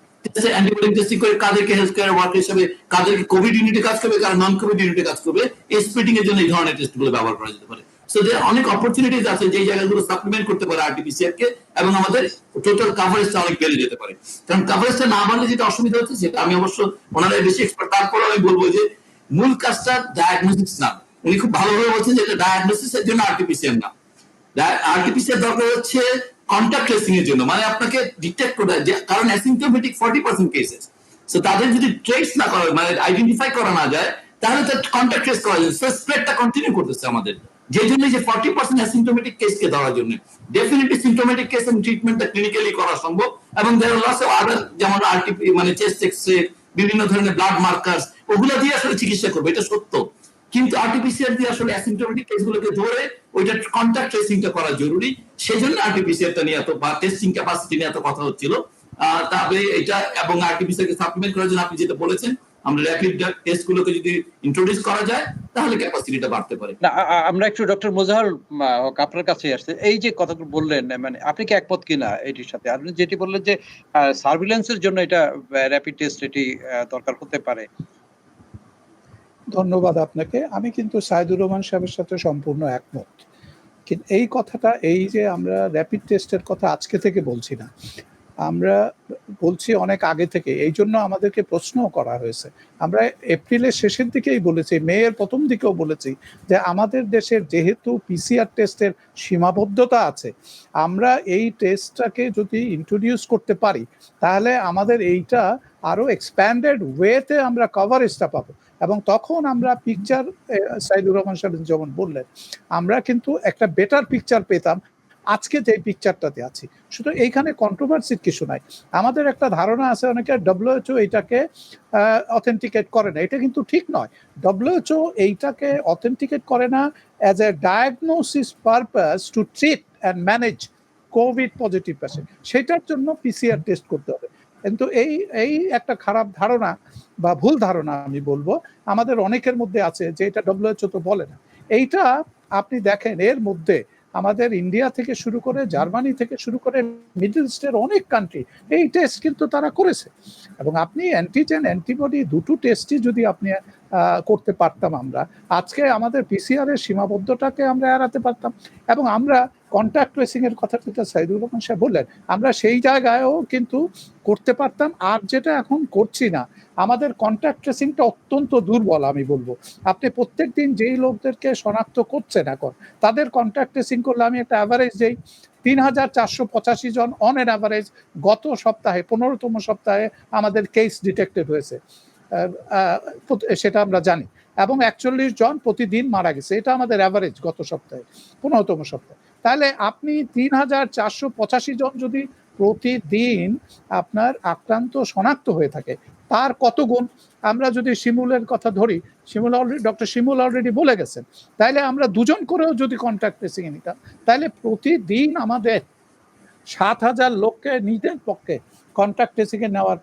অ্যান্টিবডি টেস্টিং করে কাদেরকে হেলথ কেয়ার ওয়ার্কার হিসেবে, কাদেরকে কোভিড ইউনিটে কাজ করবে, কারা নন কোভিড ইউনিটে কাজ করবে, এই স্প্লিটিং এর জন্য এই ধরনের টেস্টগুলো ব্যবহার করা যেতে পারে। সো দের অনেক অপরচুনিটিজ আছে যে জায়গাগুলো সাপ্লিমেন্ট করতে পারে আরটিপিসিআর কে এবং আমাদের টোটাল কভারেজটা অনেক বেড়ে যেতে পারে। কারণ কভারেজটা না বাড়লে যেটা অসুবিধা হচ্ছে, সেটা আমি অবশ্য ওনারা বেশি এক্সপার্ট, তারপরে আমি বলবো যে মূল কাজটা ডায়াগনোসিস না। উনি খুব ভালোভাবে বলছেন যে এটা ডায়াগনোসিস এর জন্য আরটিপিসিআর না, আরটিপিসিআর দরকার হচ্ছে কন্টাক্ট ট্রেসিং এর জন্য, মানে আপনাকে ডিটেক্ট করে, কারণ অ্যাসিম্পটোমেটিক 40% কেসেস। সো তাদের যদি ট্রেস না করা, মানে আইডেন্টিফাই করা না যায়, তাহলে তো কন্টাক্ট ট্রেস করা যায়। সো স্প্রেডটা কন্টিনিউ করতেছে আমাদের, যে জন্য যে 40% অ্যাসিম্পটোমেটিক কেসকে ধরার জন্য। ডেফিনেটলি সিম্পটোমেটিক কেস এন্ড ট্রিটমেন্টটা ক্লিনিক্যালি করা সম্ভব এবং দেয়ার আর লটস অফ আদার, যেমন আরটিপি মানে চেস্ট এক্স-রে, বিভিন্ন ধরনের ব্লাড মার্কার্স, ওগুলো দিয়ে আসলে চিকিৎসা করবে, এটা সত্য। কিন্তু আরটিপিসিআর দিয়ে আসলে অ্যাসিম্পটোমেটিক কেসগুলোকে ধরে ওইটা কন্টাক্ট ট্রেসিংটা করা জরুরি। সেজন্য আরটিপিসিআরটা নিয়ে এত, বা টেস্টিং ক্যাপাসিটি নিয়ে এত কথা হচ্ছিল। তবে এটা এবং আরটিপিসিআর কে সাপ্লিমেন্ট করার জন্য আপনি যেটা বলেছেন, আমরা র‍্যাপিড টেস্টগুলোকে যদি ইন্ট্রোডিউস করা যায় তাহলে ক্যাপাসিটিটা বাড়তে পারে। না, আমরা একটু ডক্টর মোজাহার হক আপনার কাছে আসছে। এই যে কথাগুলো বললেন, মানে আপনি কি একমত কিনা এটির সাথে? আপনি যেটি বললেন যে সার্ভিল্যান্সের জন্য এটা র‍্যাপিড টেস্ট এটি দরকার হতে পারে। ধন্যবাদ আপনাকে। আমি কিন্তু সাইদুর রহমান সাহেবের সাথে সম্পূর্ণ একমত। কিন্তু এই কথাটা, এই যে আমরা র‍্যাপিড টেস্টের কথা আজকে থেকে বলছি না, আমরা বলছি অনেক আগে থেকে। এই জন্য আমাদেরকে প্রশ্নও করা হয়েছে। আমরা এপ্রিলের শেষের দিকেই বলেছি, মেয়ের প্রথম দিকেও বলেছি যে আমাদের দেশের যেহেতু পিসিআর টেস্টের সীমাবদ্ধতা আছে, আমরা এই টেস্টটাকে যদি ইন্ট্রোডিউস করতে পারি তাহলে আমাদের এইটা আরো এক্সপ্যান্ডেড ওয়েতে আমরা কভারেজটা পাবো এবং তখন আমরা পিকচার, সাইদুর রহমান সাহেব যেমন বললেন, আমরা কিন্তু একটা বেটার পিকচার পেতাম আজকে যে পিকচারটাতে আছি। শুধু এইখানে কন্ট্রোভার্সির কিছু নাই। আমাদের একটা ধারণা আছে, অনেকে WHO এইটাকে অথেন্টিকেট করে না, এটা কিন্তু ঠিক নয়। WHO এইটাকে অথেন্টিকেট করে না as a diagnosis purpose to treat and manage Covid positive patient, সেটার জন্য পিসিআর টেস্ট করতে হবে। কিন্তু এই একটা খারাপ ধারণা বা ভুল ধারণা আমি বলবো আমাদের অনেকের মধ্যে আছে যে এটা WHO তো বলে না। এইটা আপনি দেখেন, এর মধ্যে আমাদের ইন্ডিয়া থেকে শুরু করে, জার্মানি থেকে শুরু করে, মিডল ইস্টের অনেক কান্ট্রি এই টেস্ট কিন্তু তারা করেছে। এবং আপনি অ্যান্টিজেন অ্যান্টিবডি দুটো টেস্টই যদি আপনি করতে পারতাম, আমরা আজকে আমাদের পিসিআর এর সীমাবদ্ধতাকে আমরা এড়াতে পারতাম এবং আমরা কন্ট্যাক্ট ট্রেসিং এর কথা যেটা সাইদুর রহমান সাহেব বললেন, আমরা সেই জায়গায়ও কিন্তু করতে পারতাম। আর যেটা এখন করছি না, আমাদের কন্ট্যাক্ট ট্রেসিংটা অত্যন্ত দুর্বল আমি বলবো। আপনি প্রত্যেক দিন যেই লোকদেরকে শনাক্ত করছেন এখন, তাদের কন্ট্যাক্ট ট্রেসিং করলে আমি একটা অ্যাভারেজ দেই, 3,485 জন অন এন অ্যাভারেজ গত সপ্তাহে 15তম সপ্তাহে আমাদের কেস ডিটেক্টেড হয়েছে, সেটা আমরা জানি। এবং 41 জন প্রতিদিন মারা গেছে। এটা আমাদের অ্যাভারেজ গত সপ্তাহে, 15তম সপ্তাহে। তাহলে আপনি 3,485 জন যদি প্রতিদিন আপনার আক্রান্ত শনাক্ত হয়ে থাকে, তার কত গুণ? আমরা যদি শিমুলের কথা ধরি, ডক্টর শিমুল অলরেডি বলে গেছেন, তাইলে আমরা 2 জন করেও যদি কন্ট্যাক্ট ট্রেসিং এ নিতাম, তাহলে প্রতিদিন আমাদের 7,000 লোককে নিজের পক্ষে কন্ট্যাক্ট ট্রেসিং এ নেওয়ার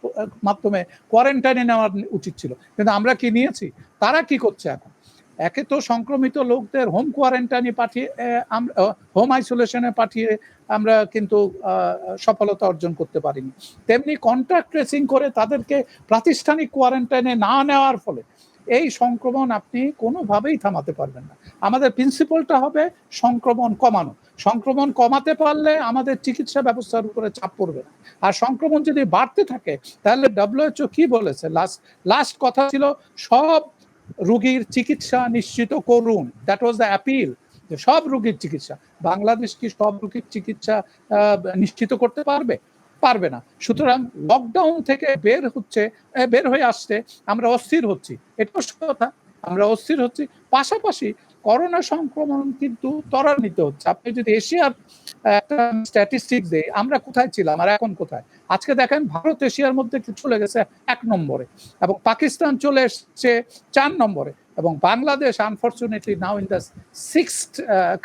মাধ্যমে কোয়ারেন্টাইনে নেওয়া উচিত ছিল, কিন্তু আমরা কি নিয়েছি? তারা কি করছে এখন? একে তো সংক্রমিত লোকদের হোম কোয়ারেন্টাইনে পাঠিয়ে আমরা হোম আইসোলেশনে পাঠিয়ে আমরা কিন্তু সফলতা অর্জন করতে পারিনি। তেমনি কন্ট্যাক্ট ট্রেসিং করে তাদেরকে প্রাতিষ্ঠানিক কোয়ারেন্টাইনে না নেওয়ার ফলে এই সংক্রমণ আপনি কোনোভাবেই থামাতে পারবেন না। আমাদের প্রিন্সিপালটা হবে সংক্রমণ কমানো। সংক্রমণ কমাতে পারলে আমাদের চিকিৎসা ব্যবস্থার উপরে চাপ পড়বে না। আর সংক্রমণ যদি বাড়তে থাকে, তাহলে WHO কি বলেছে? লাস্ট কথা ছিল সব রোগীর চিকিৎসা নিশ্চিত করুন। দ্যাট ওয়াজ দ্য অ্যাপিল, যে সব রোগীর চিকিৎসা। বাংলাদেশ কি সব রোগীর চিকিৎসা নিশ্চিত করতে পারবে? পারবে না। সুতরাং লকডাউন থেকে বের হয়ে আসতে আমরা অস্থির হচ্ছি, এটাও কথা। আমরা অস্থির হচ্ছি, পাশাপাশি করোনা সংক্রমণ কিন্তু ত্বরান্বিত হচ্ছে। আপনি যদি এশিয়ার একটা স্ট্যাটিস্টিক্স দেই, আমরা কোথায় ছিলাম আর এখন কোথায়? আজকে দেখেন ভারত এশিয়ার মধ্যে চলে গেছে 1 নম্বরে, এবং পাকিস্তান চলে এসছে 4 নম্বরে, এবং Bangladesh unfortunately now in the 6th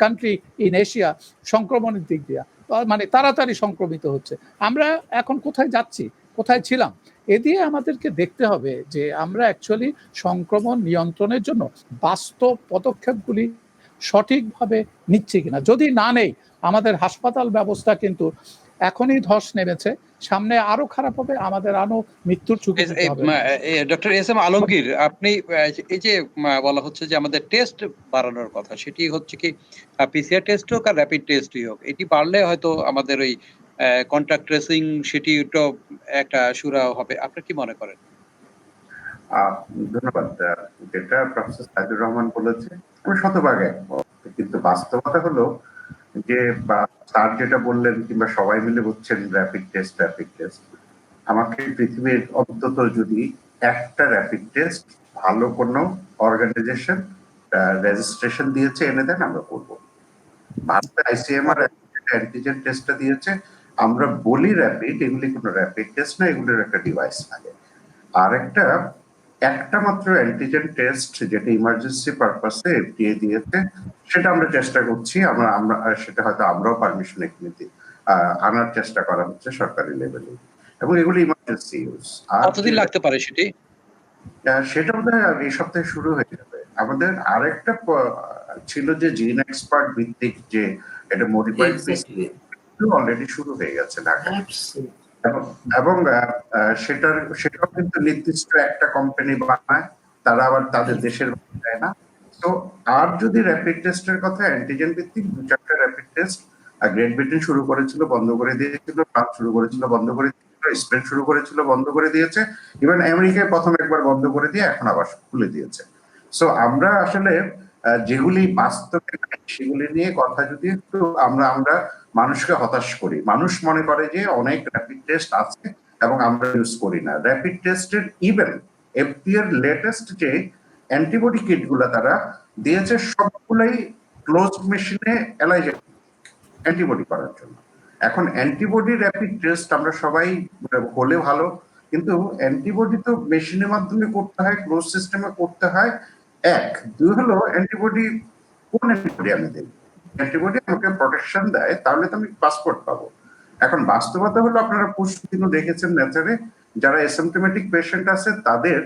country in Asia সংক্রমণের দিক দিয়ে, মানে তাড়াতাড়ি সংক্রমিত হচ্ছে। আমরা এখন কোথায় যাচ্ছি, কোথায় ছিলাম? এ দিয়ে আমাদেরকে দেখতে হবে যে আমরা অ্যাকচুয়ালি সংক্রমণ নিয়ন্ত্রণের জন্য বাস্তব পদক্ষেপগুলি সঠিকভাবে নিচ্ছি কিনা। যদি না নেই, আমাদের হাসপাতাল ব্যবস্থা কিন্তু এখনই ধস নেমেছে, সামনে আরো খারাপ হবে, আমাদের আরো মৃত্যুর ঝুঁকি হবে। ডক্টর এস এম আলমগীর, আপনি এই যে বলা হচ্ছে যে আমাদের টেস্ট বাড়ানোর কথা, সেটি হচ্ছে কি পিসিআর টেস্ট হোক আর র্যাপিড টেস্টই হোক, এটি বাড়লে হয়তো আমাদের ওই কন্টাক্ট ট্রেসিং সেটি তো একটা সুরাহা হবে। আপনি কি মনে করেন? ধন্যবাদ। যেটা প্রফেসর সাইদুর রহমান বলেছে আমি শতভাগ একমত, কিন্তু বাস্তবতা হলো যে স্যার যেটা বললেন কিংবা সবাই মিলে বলছেন র্যাপিড টেস্ট। আমাকে পৃথিবীর অন্তত যদি একটা র্যাপিড টেস্ট ভালো কোনো অর্গানাইজেশন রেজিস্ট্রেশন দিয়েছে এনে দেন, আমরা করবো। ভারতে আইসিএমআর অ্যান্টিজেন টেস্টটা দিয়েছে, আমরা বলি র্যাপিড, এগুলি কোনো র্যাপিড টেস্ট না, এগুলোর একটা ডিভাইস লাগে। আর একটা মাত্র অ্যান্টিজেন টেস্ট যেটা ইমার্জেন্সি পারপাসে এফডিএ দিয়েছে, সেটা আমরা চেষ্টা করছি, আমরা সেটা হয়তো আমরাও পারমিশন এখানে আনার চেষ্টা করা হচ্ছে সরকারি লেভেলে, এবং এগুলো ইমার্জেন্সি ইউজ। আর কতদিন লাগতে পারে সেটি? সেটা বোধহয় এই সপ্তাহে শুরু হয়ে যাবে। আমাদের আরেকটা ছিল যে জিন এক্সপার্ট ভিত্তিক যে এটা মডিফাইড অলরেডি শুরু হয়ে গেছে ঢাকায়, এবং সেটাও কিন্তু নির্দিষ্ট একটা কোম্পানি বানায়, তারা আবার তাদের দেশের দেয় না। তো আর যদি র্যাপিড টেস্টের কথা, অ্যান্টিজেন ভিত্তিক 2-4টা র্যাপিড টেস্ট গ্রেট ব্রিটেন শুরু করেছিল, বন্ধ করে দিয়েছিল, ফ্রান্স শুরু করেছিল, বন্ধ করে দিয়েছিল, স্পেন শুরু করেছিল, বন্ধ করে দিয়েছে, ইভেন আমেরিকায় প্রথম একবার বন্ধ করে দিয়ে এখন আবার খুলে দিয়েছে। সো আমরা আসলে যেগুলি বাস্তবে সেগুলি নিয়ে কথা যদি একটু আমরা মানুষকে হতাশ করি, মানুষ মনে করে যে অনেক র্যাপিড টেস্ট আছে এবং আমরা ইউজ করি না। র্যাপিড টেস্টের ইভেন এফডিএর লেটেস্ট যে অ্যান্টিবডি কিট গুলা তারা দিয়েছে, সবগুলাই ক্লোজ মেশিনে এলাইজা অ্যান্টিবডি করার জন্য। এখন অ্যান্টিবডি র্যাপিড টেস্ট আমরা সবাই হলে ভালো, কিন্তু অ্যান্টিবডি তো মেশিনের মাধ্যমে করতে হয়, ক্লোজ সিস্টেমে করতে হয়। 1, 2 হলো অ্যান্টিবডি, কোন অ্যান্টিবডি আমি দেব? অ্যান্টিবডি আমাকে প্রোটেকশন দেয়, তাহলে তো আমি পাসপোর্ট পাবো। এখন বাস্তবতা হলো, আপনারা পরশুদিনও দেখেছেন নেচারে, যারা অ্যাসিম্পটোমেটিক পেশেন্ট আছে তাদের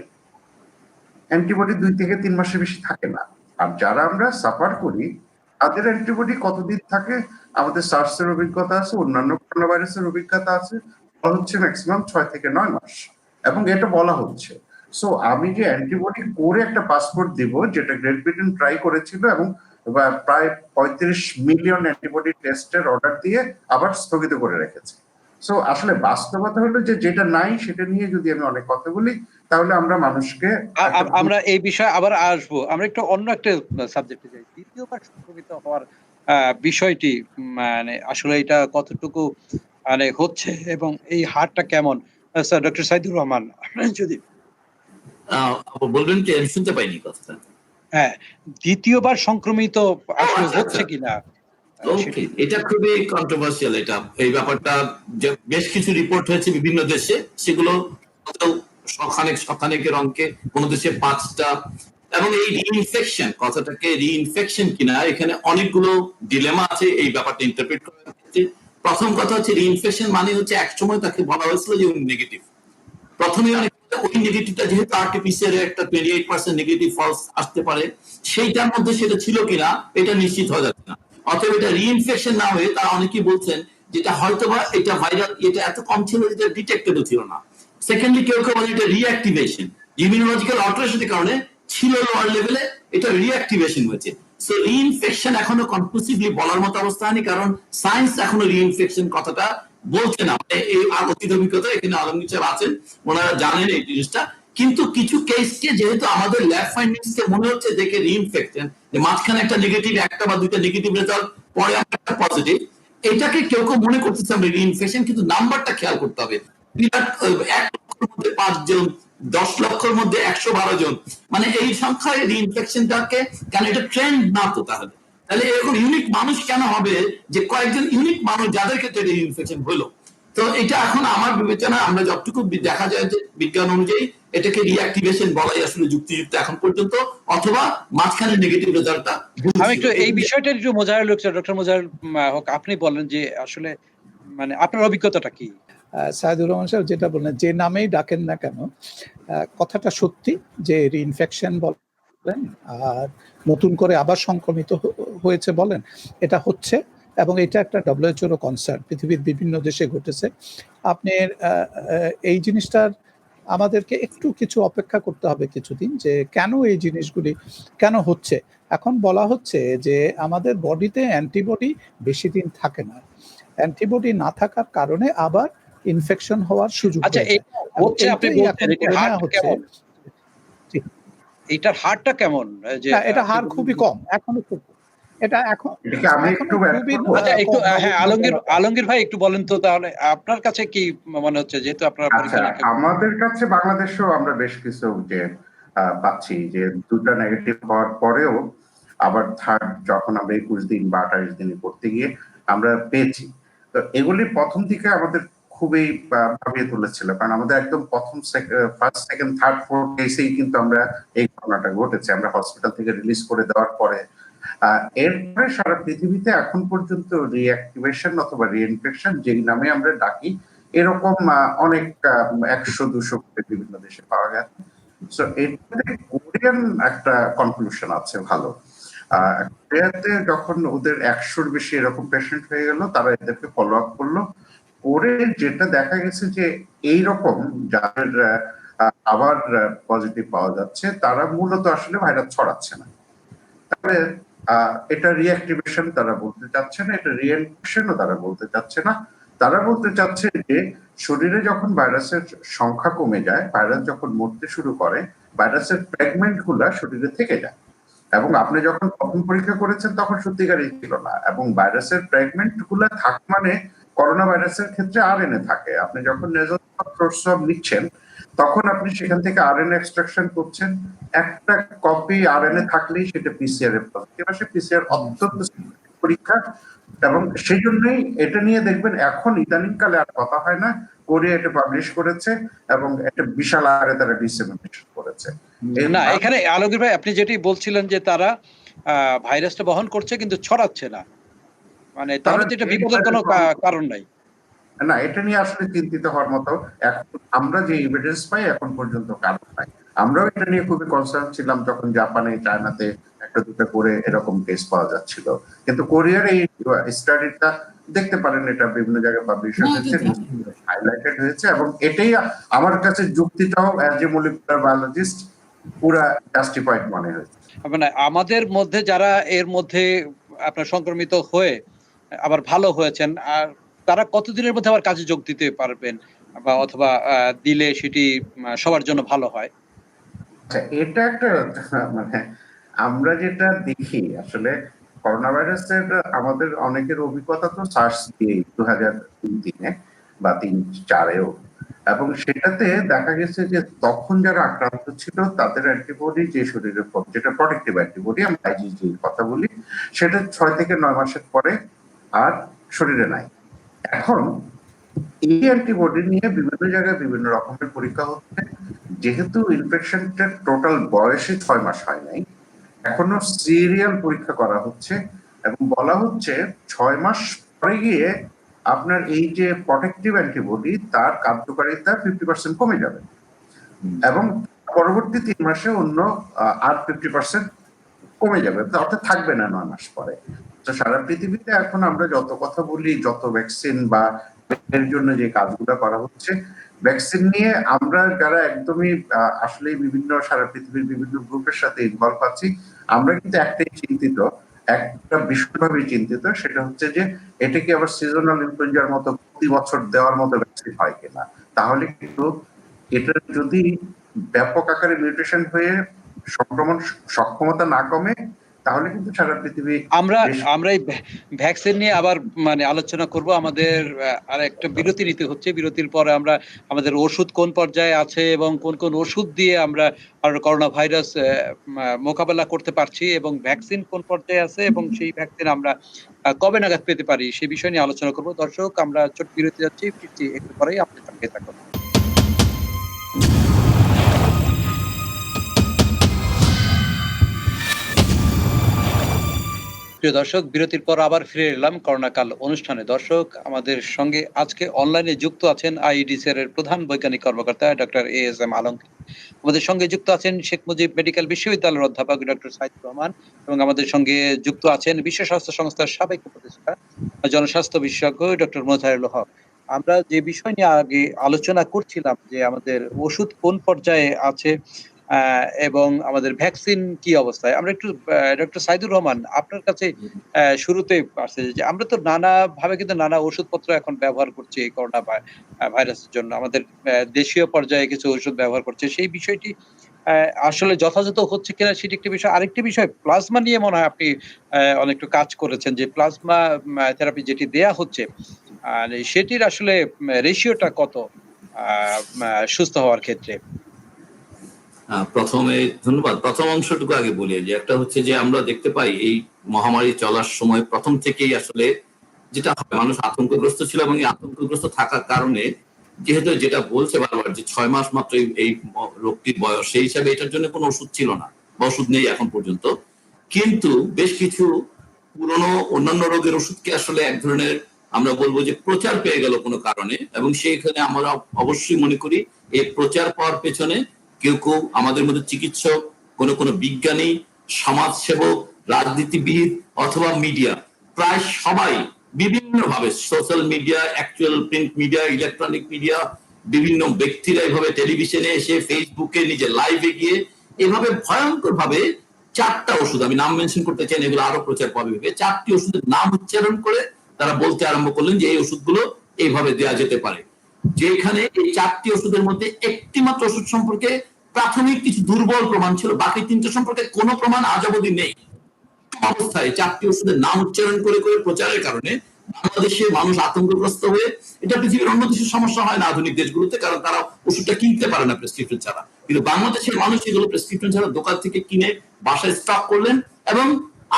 অ্যান্টিবডি 2 থেকে 3 মাসের বেশি থাকে না। আর যারা আমরা সাফার করি তাদের অ্যান্টিবডি কতদিন থাকে? আমাদের সার্সের অভিজ্ঞতা আছে, অন্যান্য করোনা ভাইরাসের অভিজ্ঞতা আছে, হচ্ছে ম্যাক্সিমাম 6 থেকে 9 মাস, এবং এটা বলা হচ্ছে। সো আমি যে অ্যান্টিবডি করে একটা পাসপোর্ট দিব, যেটা গ্রেট ব্রিটেন ট্রাই করেছিল, এবং প্রায় 35 মিলিয়ন অ্যান্টিবডি টেস্টের অর্ডার দিয়ে আবার স্থগিত করে রেখেছে। সো আসলে বাস্তবতা হলো যে যেটা নাই সেটা নিয়ে যদি আমি অনেক কথা বলি, তাহলে আমরা মানুষকে আমরা এই বিষয়ে আবার আসবো। আমরা একটু অন্য একটা সাবজেক্টে যাই। দ্বিতীয়বার সংক্রমিত হওয়ার বিষয়টি, মানে আসলে এটা কতটুকু মানে হচ্ছে এবং এই হারটা কেমন? স্যার ডক্টর সাইদুর রহমান, আপনি যদি বলবেন কি? আমি শুনতে পাইনি কথাটা। হ্যাঁ, দ্বিতীয়বার সংক্রমিত আসলে আচ্ছা, হচ্ছে আচ্ছা। কিনা ওকে, সেটি। এটা খুবই কন্ট্রোভার্সিয়াল। এটা এই ব্যাপারটা যে বেশ কিছু রিপোর্ট হয়েছে বিভিন্ন দেশে, সেগুলো সখানেকের অঙ্কে, কোন দেশে 5টা। এবং এই রিইনফেকশন কথাটাকে রিইনফেকশন কিনা, এখানে অনেকগুলো ডিলেমা আছে এই ব্যাপারটা ইন্টারপ্রেট করার ক্ষেত্রে। প্রথম কথা হচ্ছে রিইনফেকশন মানে হচ্ছে এক সময় তাকে বলা হয়েছিল যে উনি নেগেটিভ। প্রথমে অনেক ওই নেগেটিভটা যেহেতু আরটিপিসিআর এর একটা 28% নেগেটিভ ফলস আসতে পারে, সেইটার মধ্যে সেটা ছিল কিনা এটা নিশ্চিত হওয়া যাচ্ছে না। অতএব এটা রিইনফেকশন না হয়ে তারা অনেকেই বলছেন যেটা হয়তোবা এটা ভাইরাল, এটা এত কম ছিল যেটা ডিটেক্টেবল ছিল না। সেকেন্ডলি কেউ কেউ বলে এটা রিঅ্যাক্টিভেশন, ইমিউনোলজিক্যাল অল্টারেশনের কারণে ছিল লোয়ার লেভেলে, এটা রিঅ্যাক্টিভেশন হয়েছে। সো রিইনফেকশন এখনো কনক্লুসিভলি বলার মতো অবস্থা হয়নি, কারণ সায়েন্স এখনো রিইনফেকশন কথাটা বলছে না। এই অতীত অভিজ্ঞতা এখানে আলমগীর সাহেব আছেন, ওনারা জানেন এই জিনিসটা। কিন্তু কিছু কেসকে যেহেতু আমাদের ল্যাব ফাইন্ডিংস কে মনে হচ্ছে দেখে রিইনফেকশন, যে মাঝখানে একটা নেগেটিভ, একটা বা দুইটা নেগেটিভ রেজাল্ট, পরে একটা পজিটিভ, এটাকে কেউ কেউ মনে করতেছে আমরা রিইনফেকশন, কিন্তু নাম্বারটা খেয়াল করতে হবে। বিরাট 1 লক্ষের মধ্যে 5 জন, 10 লক্ষের মধ্যে 112 জন, মানে এই সংখ্যায় রিইনফেকশনটাকে, কেন এটা ট্রেন্ড না তো তাহলে তাহলে এরকম ইউনিক মানুষ কেন হবে যে কয়েকজন ইউনিক মানুষ যাদের ক্ষেত্রে রিইনফেকশন হলো? তো এটা এখন আমার বিবেচনা, আমরা যতটুকু দেখা যায় যে বিজ্ঞান অনুযায়ী এটাকে রিঅ্যাক্টিভেশন বলাই আসলে যুক্তিযুক্ত এখন পর্যন্ত, অথবা মাঝখানে নেগেটিভ রেজাল্টটা ভুল আমি ছিল। একটু এই বিষয়টা একটু মোজাহিরুল ডক্টর মোজাহিরুল হক, আপনি বলেন যে আসলে মানে আপনার অভিজ্ঞতাটা কি? সাইদুর রহমান সাহেব যেটা বললেন, যে নামেই ডাকেন না কেন, কথাটা সত্যি যে রিইনফেকশন বলেন আর নতুন করে আবার সংক্রমিত হয়েছে বলেন, এটা হচ্ছে, এবং এটা একটা ডব্লিউএইচওর কনসার্ন, পৃথিবীর বিভিন্ন দেশে ঘটেছে। আপনার এই জিনিসটার আমাদেরকে একটু কিছু অপেক্ষা করতে হবে কিছুদিন, যে কেন এই জিনিসগুলি কেন হচ্ছে। এখন বলা হচ্ছে যে আমাদের বডিতে অ্যান্টিবডি বেশি দিন থাকে না, অ্যান্টিবডি না থাকার কারণে আবার ইনফেকশন হওয়ার সুযোগ আচ্ছা, হয়ে যায়, এটা এবং হচ্ছে আপনি এইটাই বলছেন, এখন এটার ধরে নেওয়া হারটা হচ্ছে। কেমন? ঠিক। এটার হারটা কেমন? যে না, এটা আপনি হার বললেন খুবই যে কম, এখনো খুব, এটা এখন এটাকে আমি এখনো একটু অ্যাড খুবই করবো। আচ্ছা, একটু কম, হ্যাঁ, নগণ্য ব্যাপার। আলমগীর ভাই একটু বলেন তো তাহলে আপনার কাছে কি মনে হচ্ছে, যেহেতু আপনারা আচ্ছা, পরীক্ষা নিরীক্ষা করছেন? আমাদের কাছে বাংলাদেশেও আমরা বেশ কিছু যে পাচ্ছি যে 2টা নেগেটিভ হওয়ার পরেও আবার থার্ড যখন আমরা 21 দিন বা 28 দিন করতে গিয়ে আমরা পেয়েছি। তো এগুলি প্রথম দিকে আমাদের খুবই ভাবিয়ে তুলেছিল, কারণ আমাদের একদম প্রথম ফার্স্ট সেকেন্ড থার্ড ফোর্থ কেসেই কিন্তু আমরা এই ঘটনাটা ঘটেছে, আমরা হসপিটাল থেকে রিলিজ করে দেওয়ার পরে। এরপরে সারা পৃথিবীতে এখন পর্যন্ত রিঅ্যাক্টিভেশন অথবা রিইনফেকশন যেই নামে আমরা ডাকি, এরকম অনেক 100-200 করে বিভিন্ন দেশে পাওয়া গেছে। সো এটাতে কোরিয়ান একটা কনক্লুশন আছে ভালো। কোরিয়াতে যখন ওদের 100-র বেশি এরকম পেশেন্ট হয়ে গেল, তারা এদেরকে ফলো আপ করলো করে, যেটা দেখা গেছে যে এইরকম যাদের আবার পজিটিভ পাওয়া যাচ্ছে, তারা মূলত আসলে ভাইরাস ছড়াচ্ছে না। তাহলে এটা রিঅ্যাক্টিভেশন তারা বলতে চাচ্ছে না, এটা রিইনফেকশনও তারা বলতে চাচ্ছে না। তারা বলতে চাচ্ছে যে শরীরে যখন ভাইরাসের সংখ্যা কমে যায়, ভাইরাস যখন মরতে শুরু করে, ভাইরাসের ফ্র্যাগমেন্ট গুলা শরীরে থেকে যায়। এবং আপনি যখন প্রথম পরীক্ষা করেছেন তখন সত্যিকারই ছিল না, এবং ভাইরাসের ফ্র্যাগমেন্ট গুলা থাকে মানে করোনা ভাইরাসের ক্ষেত্রে আরএনএ থাকে। আপনি যখন নেজাল থ্রোট সোয়াব নিচ্ছেন তখন আপনি সেখান থেকে আরএনএ এক্সট্রাকশন করছেন, একটা কপি আরএনএ থাকলেই সেটা পিসিআর এর পজিটিভ আসে। পিসিআর অত্যন্ত পরীক্ষা, এবং সেই জন্যই এটা নিয়ে দেখবেন এখন ইদানিং কালে আর কথা হয় না। কোরিয়া এটা পাবলিশ করেছে এবং একটা বিশাল আকারে তারা ডিসেমিনেশন করেছে। না, এখানে আলমগীর ভাই আপনি যেটি বলছিলেন যে তারা ভাইরাসটা বহন করছে কিন্তু ছড়াচ্ছে না, মানে তাহলে তো এটা বিপদের কোনো কারণ নাই। না, এটা নিয়ে আসলে চিন্তিত হওয়ার মতো এখন আমরা যে এভিডেন্স পাই এখন পর্যন্ত কারণ নাই। আমরাও এটা নিয়ে খুবই কনসার্ন ছিলাম যখন জাপানে, চায়নাতে একটা দুটো করে এরকম কেস পাওয়া যাচ্ছিল, কিন্তু কোরিয়ার এই স্টাডিটা দেখতে পারেন, এটা বিভিন্ন জায়গায় পাবলিশ হয়েছে, হাইলাইটেড হয়েছে, এবং এটাই আমার কাছে যুক্তিটাও অ্যাজ এ মলিকুলার বায়োলজিস্ট পুরা জাস্টিফাইড মনে হয়েছে। মানে আমাদের মধ্যে যারা এর মধ্যে আপনার সংক্রমিত হয়ে আবার ভালো হয়েছেন, আর তারা কতদিনের মধ্যে আবার কাজে যোগ দিতে পারবেন, বা অথবা দিলে সেটি সবার জন্য ভালো হয়? আচ্ছা, এটা একটা মানে আমরা যেটা দেখি আসলে করোনা ভাইরাসের আমাদের অনেকের অভিজ্ঞতা তো সার্স দিয়ে 2003-এ বা 2003-4-এও এবং সেটাতে দেখা গেছে যে তখন যারা আক্রান্ত ছিল তাদের অ্যান্টিবডি যে শরীরে যেটা প্রোটেক্টিভ অ্যান্টিবডি, আমরা আইজিজির কথা বলি, সেটা 6 থেকে 9 মাসের পরে আর শরীরে নাই। এখন এই অ্যান্টিবডি নিয়ে বিভিন্ন জায়গায় বিভিন্ন রকমের পরীক্ষা হচ্ছে। যেহেতু ইনফেকশনটা টোটাল বয়সে 6 মাস হয় নাই, এখনো সিরিয়াল পরীক্ষা করা হচ্ছে এবং বলা হচ্ছে 6 মাস পরে গিয়ে আপনার এই যে প্রোটেক্টিভ অ্যান্টিবডি তার কার্যকারিতা 50% কমে যাবে এবং পরবর্তী 3 মাসে অন্য আর 50% কমে যাবে, অর্থাৎ থাকবে না 9 মাস পরে। তো সারা পৃথিবীতে এখন আমরা যত কথা বলি, যত ভ্যাকসিন বা এর জন্য যে কাজগুলো করা হচ্ছে, ভ্যাকসিন নিয়ে আমরা যারা একদমই আসলে বিভিন্ন সারা পৃথিবীর বিভিন্ন গ্রুপের সাথে ইনভলভ আছি, আমরা কিন্তু একটাই চিন্তিত, একটা ভীষণভাবে চিন্তিত, সেটা হচ্ছে যে এটা কি আবার সিজনাল ইনফ্লুয়েঞ্জার মতো প্রতি বছর দেওয়ার মতো ভ্যাকসিন হয় কিনা। তাহলে কিন্তু এটা যদি ব্যাপক আকারে মিউটেশন হয়ে সংক্রমণ সক্ষমতা না কমে, তাহলে কিন্তু সারা পৃথিবী আমরা এই ভ্যাকসিন নিয়ে আবার মানে আলোচনা করব। আমাদের আর একটা বিরতি নিতে হচ্ছে। বিরতির পরে আমরা আমাদের ওষুধ কোন পর্যায়ে আছে এবং কোন কোন ওষুধ দিয়ে আমরা আর করোনা ভাইরাস মোকাবেলা করতে পারছি এবং ভ্যাকসিন কোন পর্যায়ে আছে এবং সেই ভ্যাকসিন আমরা কবে নাগাদ পেতে পারি সে বিষয় নিয়ে আলোচনা করব। দর্শক, আমরা ছোট বিরতি যাচ্ছি, ফিরছি একটু পরেই, আপনাদের সঙ্গে থাকুন। প্রিয় দর্শক, বিরতির পর আবার ফিরে এলাম করোনাকাল অনুষ্ঠানে। দর্শক, আমাদের সঙ্গে আজকে অনলাইনে যুক্ত আছেন আইইডিসিআর এর প্রধান বৈজ্ঞানিক কর্মকর্তা ডক্টর এএসএম আলমগীর। আমাদের সঙ্গে যুক্ত আছেন শেখ মুজিব মেডিকেল বিশ্ববিদ্যালয়ের অধ্যাপক ডক্টর সাইদুর রহমান এবং আমাদের সঙ্গে যুক্ত আছেন বিশ্ব স্বাস্থ্য সংস্থার সাবেক উপদেষ্টা জনস্বাস্থ্য বিশেষজ্ঞ ডক্টর মোজাহিরুল হক। আমরা যে বিষয় নিয়ে আগে আলোচনা করছিলাম যে আমাদের ওষুধ কোন পর্যায়ে আছে এবং আমাদের ভ্যাকসিন কি অবস্থায়, আমরা একটু ডক্টর সাইদুর রহমান আপনার কাছে শুরুতে আসছে যে আমরা তো নানা ভাবে কিন্তু নানা ওষুধপত্র এখন ব্যবহার করছি এই করোনা ভাইরাসের জন্য। আমাদের দেশীয় পর্যায়ে কিছু ওষুধ ব্যবহার করছে, সেই বিষয়টি আসলে যথাযথ হচ্ছে কিনা সেটি একটি বিষয়। আরেকটি বিষয়, প্লাজমা নিয়ে মনে হয় আপনি অনেকটু কাজ করেছেন, যে প্লাজমা থেরাপি যেটি দেয়া হচ্ছে আর সেটির আসলে রেশিওটা কত সুস্থ হওয়ার ক্ষেত্রে? প্রথমে ধন্যবাদ। প্রথম অংশটুকু আগে বলি, যে একটা হচ্ছে যে আমরা দেখতে পাই এই মহামারী চলার সময় প্রথম থেকেই আসলে যেটা মানুষ আতঙ্কগ্রস্ত ছিল এবং এই আতঙ্কগ্রস্ত থাকার কারণে যেহেতু যেটা বলছে বারবার যে 6 মাস মাত্র এই রোগটির বয়স, সেই হিসাবে এটার জন্য কোনো ওষুধ ছিল না বা ওষুধ নেই এখন পর্যন্ত। কিন্তু বেশ কিছু পুরনো অন্যান্য রোগের ওষুধকে আসলে এক ধরনের আমরা বলবো যে প্রচার পেয়ে গেল কোনো কারণে, এবং সেইখানে আমরা অবশ্যই মনে করি এই প্রচার পাওয়ার পেছনে কেউ কেউ আমাদের মধ্যে চিকিৎসক, কোনো বিজ্ঞানী, সমাজসেবক, রাজনীতিবিদ অথবা মিডিয়া, প্রায় সবাই বিভিন্নভাবে social media, actual print media, electronic media, বিভিন্ন ব্যক্তিরা এভাবে টেলিভিশনে এসে, ফেসবুকে নিজে লাইভে গিয়ে এভাবে ভয়ঙ্কর ভাবে 4টা ওষুধ, আমি নাম মেনশন করতে চাই, এগুলো আরো প্রচার পাবে, 4টি ওষুধের নাম উচ্চারণ করে তারা বলতে আরম্ভ করলেন যে এই ওষুধগুলো এইভাবে দেওয়া যেতে পারে। যেখানে এই 4টি ওষুধের মধ্যে একটি মাত্র ওষুধ সম্পর্কে প্রাথমিক কিছু দুর্বল প্রমাণ ছিল, বাকি 3টে সম্পর্কে কোনো প্রমাণ আজ অবধি নেই। অবস্থায় 4টি ওষুধের নাম উচ্চারণ করে করে প্রচারের কারণে বাংলাদেশে মানুষ আতঙ্কগ্রস্ত হয়ে, এটা পৃথিবীর অন্য দেশের সমস্যা হয় না আধুনিক দেশগুলোতে, কারণ তারা ওষুধটা কিনতে পারে না প্রেসক্রিপশন ছাড়া, কিন্তু বাংলাদেশের মানুষ এগুলো প্রেসক্রিপশন ছাড়া দোকান থেকে কিনে বাসায় স্টক করলেন এবং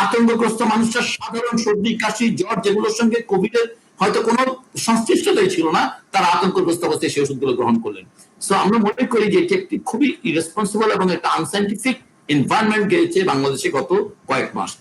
আতঙ্কগ্রস্ত মানুষরা সাধারণ সর্দি, কাশি, জ্বর, যেগুলোর সঙ্গে কোভিড এর হয়তো কোনো সংশ্লিষ্টতাই ছিল না, তারা আতঙ্কগ্রস্ত অবস্থায় সেই ওষুধগুলো গ্রহণ করলেন। সো আমরা মনে করি যে এটি একটি খুবই ইরেসপন্সিবল এবং একটা আনসাইন্টিফিক এনভায়রনমেন্ট গেছে বাংলাদেশে গত কয়েক মাস।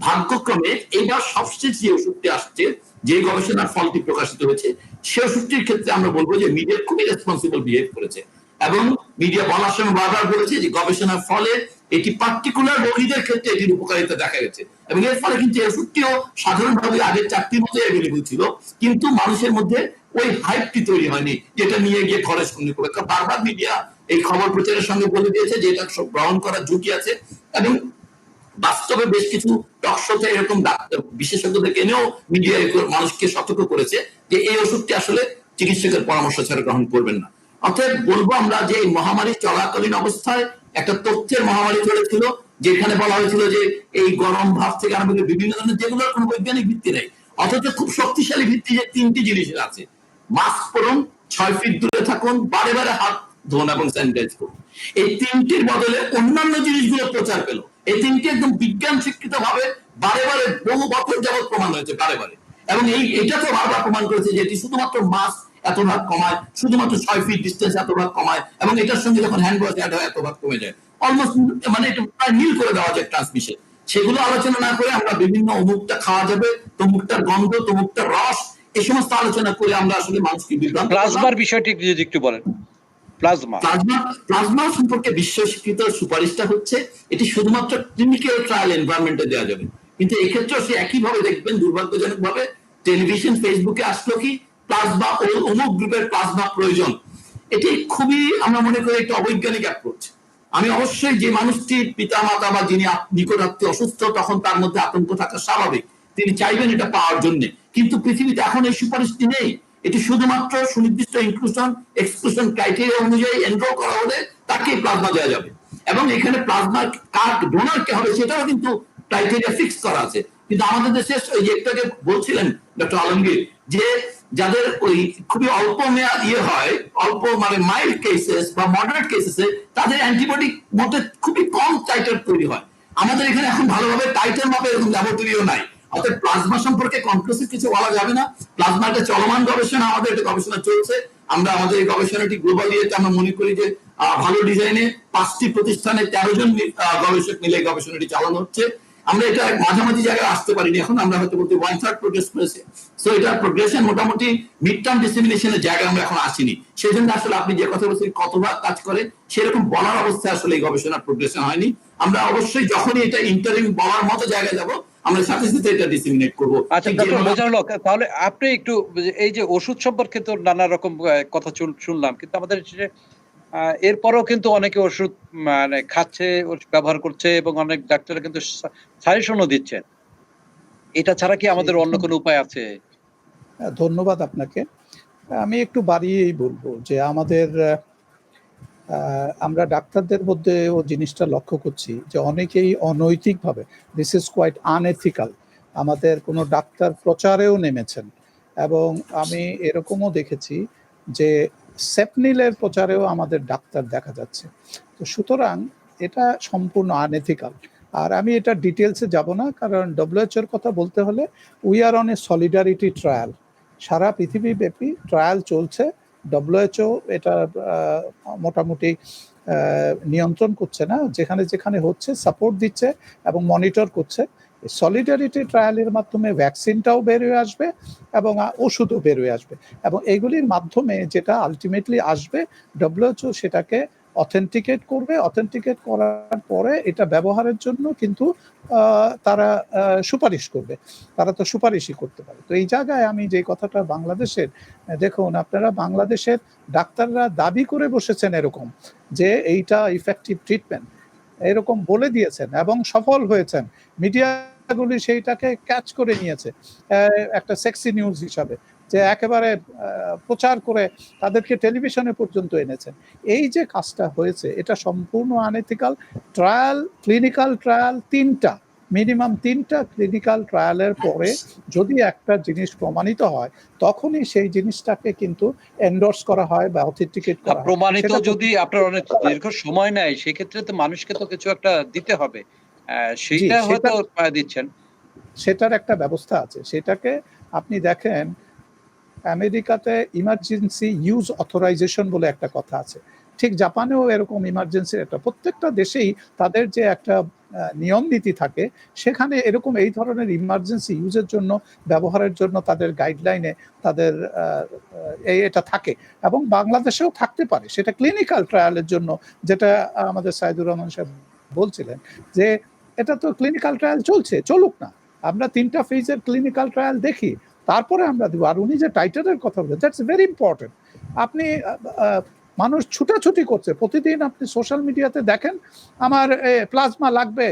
ভাগ্যক্রমে এইবার সবশেষ যে ওষুধটি আসছে, যে গবেষণার ফলটি প্রকাশিত হয়েছে, সে ওষুধটির ক্ষেত্রে আমরা বলবো যে মিডিয়া খুবই রেসপন্সিবল বিহেভ করেছে এবং মিডিয়া বলার সময় বারবার বলেছে যে গবেষণার ফলে এটি পার্টিকুলার রোগীদের ক্ষেত্রে এটির উপকারিতা দেখা গেছে এবং এর ফলে কিন্তু এই ওষুধটিও সাধারণভাবে আগের 4টির মতো অ্যাভেলেবল ছিল, কিন্তু মানুষের মধ্যে ওই হাইপটি তৈরি হয়নি যেটা নিয়ে গিয়ে খরচ করতে হবে। বারবার মিডিয়া এই খবর প্রচারের সঙ্গে বলে দিয়েছে যে এটা গ্রহণ করার ঝুঁকি আছে এবং বাস্তবে বেশ কিছু টকশোতে এরকম বিশেষজ্ঞদেরকে এনেও মিডিয়া মানুষকে সতর্ক করেছে যে এই ওষুধটি আসলে চিকিৎসকের পরামর্শ ছাড়া গ্রহণ করবেন না। অর্থাৎ বলবো আমরা যে এই মহামারী চলাকালীন অবস্থায় একটা তথ্যের মহামারী চলেছিল, যেখানে বলা হয়েছিল যে এই গরম ভাব থেকে আরম্ভ করে বিভিন্ন ধরনের, যেগুলোর কোনো বৈজ্ঞানিক ভিত্তি নেই, অথচ খুব শক্তিশালী ভিত্তি যে 3টি জিনিসের আছে: মাস্ক পরুন, 6 ফিট দূরে থাকুন, বারে বারে হাত ধোন এবং স্যানিটাইজ করুন। এই তিনটির বদলে অন্যান্য জিনিসগুলো প্রচার পেল। এই তিনটি একদম বিজ্ঞান স্বীকৃত ভাবে বারে বারে বহু বছর যাবত প্রমাণ হয়েছে বারে বারে, এবং এটা তো বারবার প্রমাণ করেছে যে এটি শুধুমাত্র মাস্ক এত ভাগ কমায়, শুধুমাত্র 6 ফিট ডিস্টেন্স এত ভাগ কমায়, এবং এটার সঙ্গে যখন হ্যান্ড ওয়াশ অ্যাড হয় এত ভাগ কমে যায়। অলমোস্ট মানে এটা প্রায় নীল করে দেওয়া যায় ট্রান্সমিশন। সেগুলো আলোচনা না করে আমরা বিভিন্ন অমুকটা খাওয়া যাবে, তমুকটার গন্ধ, তমুকটার রস, এই সমস্ত আলোচনা করে আমরা আসলে মানুষকে বিভ্রান্ত করলাম। প্লাজমার বিষয়টি যদি একটু বলেন। প্লাজমা সম্পর্কে বিশ্ব স্বীকৃত সুপারিশটা হচ্ছে এটি শুধুমাত্র ক্লিনিক্যাল ট্রায়াল এনভায়রনমেন্টে দেওয়া যাবে, কিন্তু এক্ষেত্রে সে একইভাবে দেখবেন দুর্ভাগ্যজনক ভাবে টেলিভিশন ফেসবুকে আসলো কি প্লাজমা ও অমুক গ্রুপের প্লাজমা প্রয়োজন। এটি খুবই আমরা মনে করি একটা অবৈজ্ঞানিক অ্যাপ্রোচ। আমি অবশ্যই যে মানুষটির পিতা মাতা বা যিনি নিকট আত্মীয় অসুস্থ, তখন তার মধ্যে আতঙ্ক থাকা স্বাভাবিক, তিনি চাইবেন এটা পাওয়ার জন্য, কিন্তু পৃথিবীতে এখন এই সুপারিশটি নেই। এটি শুধুমাত্র সুনির্দিষ্ট ইনক্লুশন এক্সক্লুশন ক্রাইটেরিয়া অনুযায়ী এনরোল করা হলে তাকে প্লাজমা দেওয়া যাবে, এবং এখানে প্লাজমা কার ডোনার কে হবে সেটাও কিন্তু ক্রাইটেরিয়া ফিক্স করা আছে। কিন্তু আমাদের দেশে ওই যে একটাকে বলছিলেন ডক্টর আলমগীর, যে যাদের ওই খুবই অল্প মেয়াদ হয়, অল্প মানে মাইল্ড কেসেস বা মডারেট কেসেসে তাদের অ্যান্টিবডি মতে খুবই কম টাইটার তৈরি হয়। আমাদের এখানে এখন ভালোভাবে টাইটার মাপে এরকম ল্যাবরেটরিও নাই। অর্থাৎ প্লাজমা সম্পর্কে কনক্লুসিভ কিছু বলা যাবে না। প্লাজমা একটা চলমান গবেষণা, আমাদের একটা গবেষণা চলছে। আমরা আমাদের এই গবেষণাটি গ্লোবালি আমরা মনে করি যে ভালো ডিজাইনে 5টি প্রতিষ্ঠানে 13 জন গবেষক মিলে গবেষণাটি চালানো হচ্ছে। আমরা এটা মাঝামাঝি জায়গায় আসতে পারিনি এখন, আমরা হয়তো বলতে 1/3 প্রোগ্রেস করেছে। সো এটা প্রোগ্রেশন মোটামুটি মিড টার্ম ডিসেমিনেশনের জায়গায় আমরা এখন আসিনি। সেই জন্য আসলে আপনি যে কথা বলছেন কতবার কাজ করে সেরকম বলার অবস্থায় আসলে এই গবেষণার প্রোগ্রেশন হয়নি। আমরা অবশ্যই যখনই এটা ইন্টারিম বলার মতো জায়গায় যাব আমরা সাথে সাথে এটা ডিসেমিনেট করব। আচ্ছা ডক্টর মোজানুল হক, তাহলে আপনি একটু এই যে ওষুধ সম্পর্কে তো নানা রকম কথা শুনলাম, কিন্তু আমাদের এরপরও কিন্তু অনেকে ওষুধ মানে খাচ্ছে, ব্যবহার করছে, এবং অনেক ডাক্তাররা কিন্তু সাজেশনও দিচ্ছেন। এটা ছাড়া কি আমাদের অন্য কোনো উপায় আছে? ধন্যবাদ আপনাকে। আমি একটু বাড়িয়েই বলবো যে আমাদের আমরা ডাক্তারদের মধ্যে ও জিনিসটা লক্ষ্য করছি যে অনেকেই অনৈতিকভাবে, দিস ইজ কোয়াইট আনএথিক্যাল, আমাদের কোনো ডাক্তার প্রচারেও নেমেছেন, এবং আমি এরকমও দেখেছি যে সেপনিলের প্রচারেও আমাদের ডাক্তার দেখা যাচ্ছে। তো সুতরাং এটা সম্পূর্ণ আনএথিক্যাল। আর আমি এটা ডিটেলসে যাব না, কারণ ডব্লিউএইচওর কথা বলতে হলে we are on a solidarity trial, সারা পৃথিবীব্যাপী ট্রায়াল চলছে। ডব্লিউএইচও এটা মোটামুটি নিয়ন্ত্রণ করছে না, যেখানে যেখানে হচ্ছে সাপোর্ট দিচ্ছে এবং মনিটর করছে। সলিডারিটি ট্রায়ালের মাধ্যমে ভ্যাকসিনটাও বের হয়ে আসবে এবং ওষুধও বের হয়ে আসবে, এবং এগুলির মাধ্যমে যেটা আলটিমেটলি আসবে ডব্লিউএইচও সেটাকে অথেন্টিকেট করবে। অথেন্টিকেট করার পরে এটা ব্যবহারের জন্য কিন্তু তারা সুপারিশ করবে, তারা তো সুপারিশই করতে পারে। তো এই জায়গায় আমি যে কথাটা বাংলাদেশের, দেখুন আপনারা বাংলাদেশের ডাক্তাররা দাবি করে বসেছেন এরকম যে এইটা ইফেক্টিভ ট্রিটমেন্ট, এরকম বলে দিয়েছেন এবং সফল হয়েছেন। মিডিয়াগুলি সেইটাকে ক্যাচ করে নিয়েছে একটা সেক্সি নিউজ হিসাবে, যে একেবারে প্রচার করে তাদেরকে টেলিভিশনে পর্যন্ত এনেছেন। এই যে কাজটা হয়েছে এটা সম্পূর্ণ unethical. Trial, clinical trial minimum 3টা ক্লিনিক্যাল ট্রায়ালের পরে যদি একটা জিনিস প্রমাণিত হয় তখনই সেই জিনিসটাকে কিন্তু এন্ডোর্স করা হয় বা অথেন্টিকেট করা হয়। প্রমাণিত যদি আপনার অনেক দীর্ঘ সময় নেয় সেক্ষেত্রে তো মানুষকে তো কিছু একটা দিতে হবে, সেইটা হয়তো দিচ্ছেন। সেটার একটা ব্যবস্থা আছে। সেটাকে আপনি দেখেন আমেরিকাতে ইমার্জেন্সি ইউজ অথরাইজেশন বলে একটা কথা আছে, ঠিক জাপানেও এরকম ইমার্জেন্সির একটা, প্রত্যেকটা দেশেই তাদের যে একটা নিয়ম নীতি থাকে, সেখানে এরকম এই ধরনের ইমার্জেন্সি ইউজের জন্য, ব্যবহারের জন্য তাদের গাইডলাইনে তাদের এটা থাকে, এবং বাংলাদেশেও থাকতে পারে সেটা ক্লিনিক্যাল ট্রায়ালের জন্য, যেটা আমাদের সাইদুর রহমান সাহেব বলছিলেন যে এটা তো ক্লিনিক্যাল ট্রায়াল চলছে, চলুক না, আমরা 3টা ফেজের ক্লিনিক্যাল ট্রায়াল দেখি, তারপরে আমরা দেবো। আর উনি যে টাইটারের কথা বলেন, দ্যাটস ভেরি ইম্পর্টেন্ট। আপনি মানুষ ছুটাছুটি করছে প্রতিদিন, আপনি সোশ্যাল মিডিয়াতে দেখেন আমার প্লাজমা লাগবে,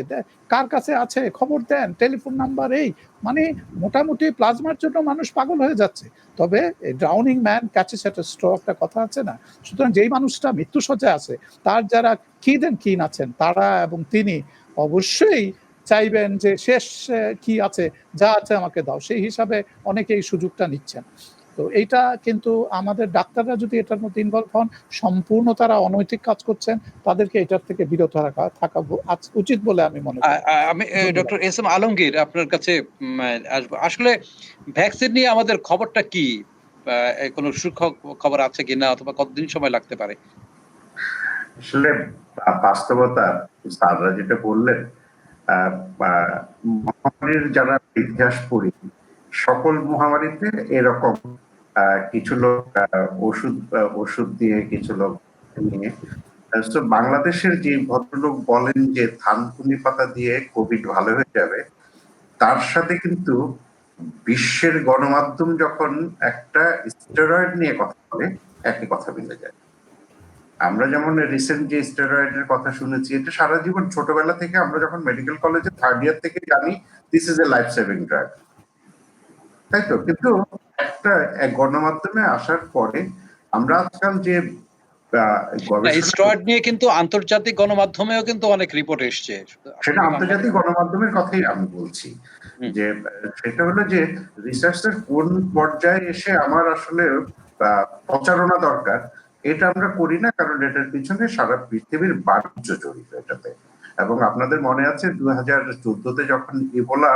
কার কাছে আছে খবর দেন, টেলিফোন নাম্বার, এই মানে মোটামুটি প্লাজমার জন্য মানুষ পাগল হয়ে যাচ্ছে। তবে ড্রাউনিং ম্যান ক্যাচেস এট এ স্ট্র একটা কথা আছে না? সুতরাং যেই মানুষটা মৃত্যুশয্যায় আছে, তার যারা কিন আছেন তারা এবং তিনি অবশ্যই চাইবেন যে শেষ কি আছে, যা আছে আমাকে দাও, সেই হিসাবে অনেকে এই সুযোগটা নিচ্ছেন। তো তো এইটা কিন্তু আমাদের ডাক্তাররা যদি এটার মধ্যে ইনভলভ হন, সম্পূর্ণ তারা অনৈতিক কাজ করছেন, তাদেরকে এটার থেকে বিরত থাকা উচিত বলে আমি মনে করি। আমি ধন্যবাদ। ডক্টর এস এম আলমগীর আপনার কাছে আসবো। আসলে ভ্যাকসিন নিয়ে আমাদের খবরটা কি? কোন সুখবর খবর আছে কিনা, অথবা কতদিন সময় লাগতে পারে? আসলে বাস্তবতা স্যাররা যেটা বললেন, মহামারীর যারা ইতিহাস পড়ি, সকল মহামারীতে এরকম কিছু লোক ওষুধ দিয়ে, কিছু লোক নিয়ে। তো বাংলাদেশের যে ভদ্রলোক বলেন যে থানকুনি পাতা দিয়ে কোভিড ভালো হয়ে যাবে, তার সাথে কিন্তু বিশ্বের গণমাধ্যম যখন একটা স্টেরয়েড নিয়ে কথা বলে, একই কথা মিলে যায়। আমরা যেমন রিসেন্ট যে স্টেরয়েডের কথা শুনেছি, এটা সারা জীবন ছোটবেলা থেকে আমরা যখন মেডিকেল কলেজে 3rd ইয়ার থেকে জানি this is A life saving drug, তাই তো? কিন্তু একটা গণমাধ্যমে আসার পরে আমরা আজকাল যে গবেষণা, স্টেরয়েড নিয়ে কিন্তু আন্তর্জাতিক গণমাধ্যমেও কিন্তু অনেক রিপোর্ট এসছে। সেটা আন্তর্জাতিক গণমাধ্যমের কথাই আমি বলছি, যে সেটা হলো যে রিসার্চের কোন পর্যায়ে এসে আমার আসলে প্রচারণা দরকার, এটা আমরা করি না, কারণ এটার পিছনে সারা পৃথিবীর বাণিজ্য জড়িত এটাতে। এবং আপনাদের মনে আছে 2014-তে যখন ইবোলা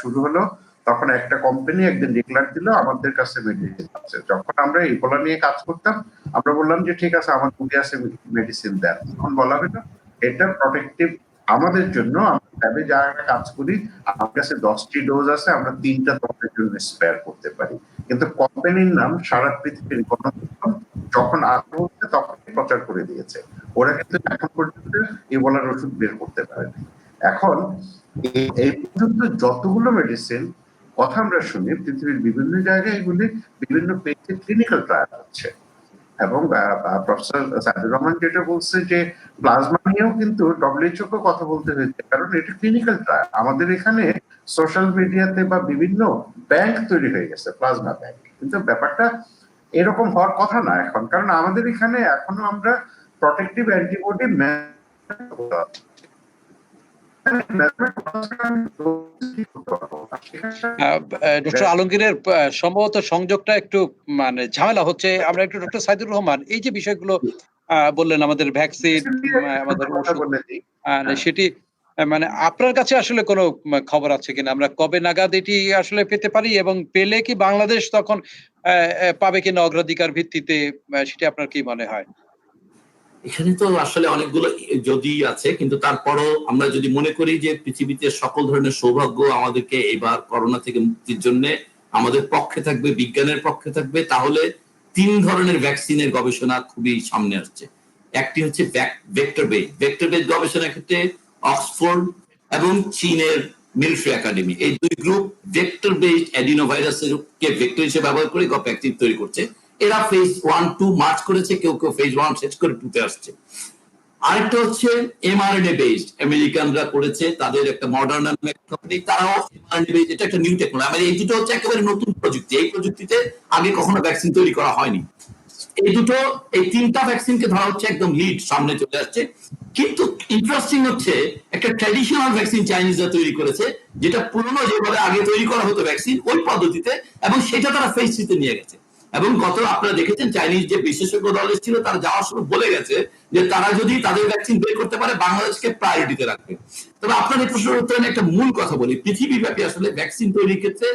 শুরু হলো, তখন একটা কোম্পানি একদিন ডিক্লার দিল আমাদের কাছে মেডিসিন আছে। যখন আমরা ইবোলা নিয়ে কাজ করতাম, আমরা বললাম যে ঠিক আছে, আমার বুকে আছে, মেডিসিন দেন। তখন বলা হলো এটা প্রটেক্টিভ আমাদের জন্য, আমরা ল্যাবে যারা কাজ করি, আমার কাছে 10টি ডোজ আছে, আমরা 3টা তোমাদের জন্য স্পেয়ার করতে পারি। কিন্তু কোম্পানির নাম সারা পৃথিবীর গণমাধ্যম যখন আগ্রহ হচ্ছে তখনই প্রচার করে দিয়েছে। ওরা কিন্তু এখন পর্যন্ত ইবোলার ওষুধ বের করতে পারেনি। এখন এই পর্যন্ত যতগুলো মেডিসিন কথা আমরা শুনি, পৃথিবীর বিভিন্ন জায়গায় এগুলি বিভিন্ন পেজে ক্লিনিক্যাল ট্রায়াল হচ্ছে। এবং প্রফেসর সাইদুর রহমান যেটা বলছে যে প্লাজমা নিয়েও কিন্তু WHO কে কথা বলতে হয়েছে, কারণ এটা ক্লিনিক্যাল ট্রায়াল। আমাদের এখানে সোশ্যাল মিডিয়াতে বা বিভিন্ন ব্যাংক তৈরি হয়ে গেছে, প্লাজমা ব্যাংক, কিন্তু ব্যাপারটা এরকম হওয়ার কথা না এখন, কারণ আমাদের এখানে এখনো আমরা প্রটেক্টিভ অ্যান্টিবডি ডক্টর আলমগীরের সম্ভবত সংযোগটা একটু মানে ঝামেলা হচ্ছে। আমরা একটু ডক্টর সাইদুর রহমান, এই যে বিষয়গুলো বললেন, আমাদের ভ্যাকসিন, আমাদের ওষুধ, সেটি মানে আপনার কাছে আসলে কোনো খবর আছে কিনা? আমরা কবে নাগাদ এটি আসলে পেতে পারি, এবং পেলে কি বাংলাদেশ তখন পাবে কিনা অগ্রাধিকার ভিত্তিতে, সেটি আপনার কি মনে হয়? এখানে তো আসলে অনেকগুলো যদি আছে, কিন্তু তারপরও আমরা যদি মনে করি যে পৃথিবীতে সকল ধরনের সৌভাগ্য আমাদেরকে এবার করোনা থেকে মুক্তির জন্য আমাদের পক্ষে থাকবে, বিজ্ঞানের পক্ষে থাকবে, তাহলে 3 ধরনের ভ্যাকসিনের গবেষণা খুবই সামনে আসছে। একটি হচ্ছে ভেক্টর বেস গবেষণার ক্ষেত্রে অক্সফোর্ড এবং চীনের মিলিটারি একাডেমি, এই 2 গ্রুপ ভেক্টর বেসড অ্যাডিনোভাইরাসের কে ভেক্টর হিসেবে ব্যবহার করে ভ্যাকসিন তৈরি করছে। এরা ফেজ 1-2 মার্চ করেছে, কেউ কেউ ফেজ 1 শেষ করে 2 তে আসছে। আরেকটা হচ্ছে এমআরএনএ বেসড, আমেরিকানরা করেছে, তাদের একটা মডার্না কোম্পানি, তারাও এমআরএনএ বেসড, এটা একটা নিউ টেকনোলজি। আমাদের এই দুটো হচ্ছে একেবারে নতুন প্রযুক্তি, এই প্রযুক্তিতে আগে কখনো ভ্যাকসিন তৈরি করা হয়নি। এই 3টা ভ্যাকসিনকে ধরা হচ্ছে একদম লিড, সামনে চলে আসছে। কিন্তু ইন্টারেস্টিং হচ্ছে একটা ট্র্যাডিশনাল ভ্যাকসিন চাইনিজরা তৈরি করেছে, যেটা পুরনো যেভাবে আগে তৈরি করা হতো ভ্যাকসিন, ওই পদ্ধতিতে, এবং সেটা তারা ফেজ 3 তে নিয়ে গেছে। এবং গত আপনারা দেখেছেন চাইনিজ যে বিশেষজ্ঞ দল ছিল, তারা যাওয়ার সময় বলে গেছে যে তারা যদি তাদের ভ্যাকসিন বের করতে পারে বাংলাদেশকে প্রায়োরিটিতে রাখবে। তবে আপনার এই প্রশ্নের উত্তরে একটা মূল কথা বলি, পৃথিবীব্যাপী আসলে ভ্যাকসিন তৈরির ক্ষেত্রে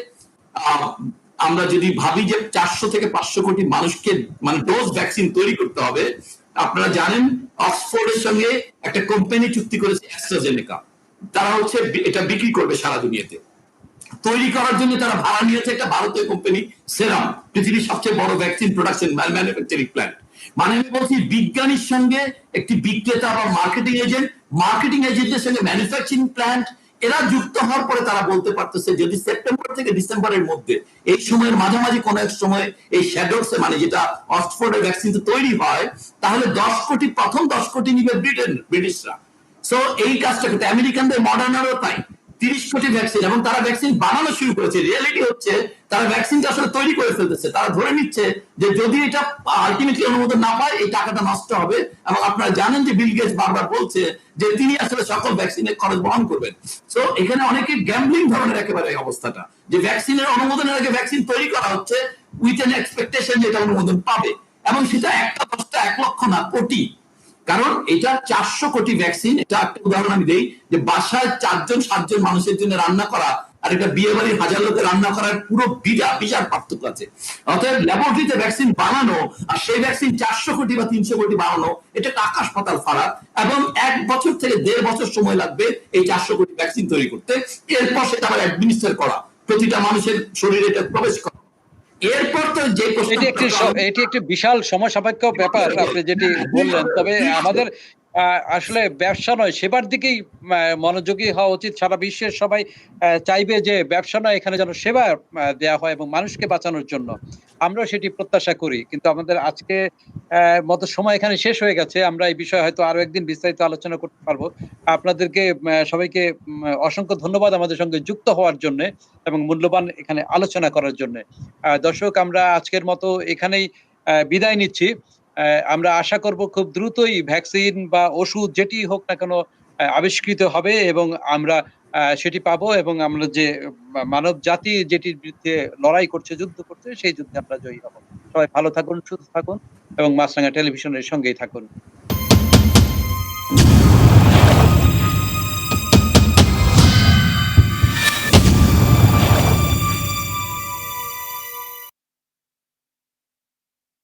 আমরা যদি ভাবি যে 400 থেকে 500 কোটি মানুষকে মানে ডোজ ভ্যাকসিন তৈরি করতে হবে, আপনারা জানেন অক্সফোর্ডের সঙ্গে একটা কোম্পানি চুক্তি করেছে অ্যাস্ট্রাজেনেকা, তারা হচ্ছে এটা বিক্রি করবে সারা দুনিয়াতে। তৈরি করার জন্য তারা ভাড়া নিয়েছে একটা ভারতীয় কোম্পানি সেরাম, পৃথিবীর সবচেয়ে বড় ভ্যাকসিন প্রোডাকশন ম্যানুফ্যাকচারিং প্ল্যান্ট। মানে আমি বলছি বিজ্ঞানীর সঙ্গে একটি বিক্রেতা বা মার্কেটিং এজেন্টের সঙ্গে ম্যানুফ্যাকচারিং প্ল্যান্ট, এরা যুক্ত হওয়ার পরে তারা বলতে পারতেছে যদি সেপ্টেম্বর থেকে ডিসেম্বরের মধ্যে, এই সময়ের মাঝামাঝি কোন এক সময় এই শ্যাডোসে মানে যেটা অক্সফোর্ডের ভ্যাকসিন তৈরি হয়, তাহলে 10 কোটি, প্রথম 10 কোটি নিবে ব্রিটিশরা। সো এই কাজটা কিন্তু আমেরিকানদের মডার্নারও তাই 30 কোটি ভ্যাকসিন, এবং তারা ভ্যাকসিন বানানো শুরু করেছে। রিয়েলিটি হচ্ছে তারা ভ্যাকসিনটা আসলে তৈরি করে ফেলতেছে, তারা ধরে নিচ্ছে যে যদি এটা আলটিমেটলি অনুমোদন না পায় এই টাকাটা নষ্ট হবে। এবং আপনারা জানেন যে বিল গেটস বারবার বলছে যে তিনি আসলে সকল ভ্যাকসিনের খরচ বহন করবেন। সো এখানে অনেকে গ্যাম্বলিং ধরনের একেবারে অবস্থাটা, যে ভ্যাকসিনের অনুমোদনের আগে ভ্যাকসিন তৈরি করা হচ্ছে, উইথ এন এক্সপেকটেশন যে এটা অনুমোদন পাবে, এবং সেটা একটা 10টা 1 লক্ষ না, কোটি। কারণ এটা 400 কোটি ভ্যাকসিন। এটা একটা উদাহরণ আমি দেই, যে বাসায় 4জন 7জন মানুষের জন্য রান্না করা আর একটা বিয়ে বাড়ির 1000 লোকের রান্না করার পুরো বিশাল পার্থক্য আছে। অতএব ল্যাবরেটরিতে ভ্যাকসিন বানানো আর সেই ভ্যাকসিন 400 কোটি বা 300 কোটি বানানো, এটা একটা আকাশ পাতাল ফারাক। এবং 1 বছর থেকে 1.5 বছর সময় লাগবে এই 400 কোটি ভ্যাকসিন তৈরি করতে। এরপর সেটা আবার অ্যাডমিনিস্টার করা, প্রতিটা মানুষের শরীরে এটা প্রবেশ করা। এরপর তো যে এটি একটি বিশাল সময় সাপেক্ষ ব্যাপার আপনি যেটি বললেন। তবে আমাদের আসলে ব্যবসা নয়, সেবার দিকেই মনোযোগী হওয়া উচিত। সারা বিশ্বের সবাই চাইবে যে ব্যবসা নয়, এখানে যেন সেবা দেয়া হয় এবং মানুষকে বাঁচানোর জন্য। আমরাও সেটি প্রত্যাশা করি। কিন্তু আমাদের আজকে মতো সময় এখানে শেষ হয়ে গেছে। আমরা এই বিষয়ে হয়তো আরো একদিন বিস্তারিত আলোচনা করতে পারবো। আপনাদেরকে সবাইকে অসংখ্য ধন্যবাদ আমাদের সঙ্গে যুক্ত হওয়ার জন্যে এবং মূল্যবান এখানে আলোচনা করার জন্যে। দর্শক, আমরা আজকের মতো এখানেই বিদায় নিচ্ছি। আমরা আশা করব খুব দ্রুতই ভ্যাকসিন বা ওষুধ যেটি হোক না কেন আবিষ্কৃত হবে এবং আমরা সেটি পাবো, এবং আমরা যে মানব জাতি যেটির বিরুদ্ধে লড়াই করছে, যুদ্ধ করছে, সেই যুদ্ধে আমরা জয়ী হব। সবাই ভালো থাকুন, সুস্থ থাকুন এবং মাছরাঙা টেলিভিশনের সঙ্গেই থাকুন।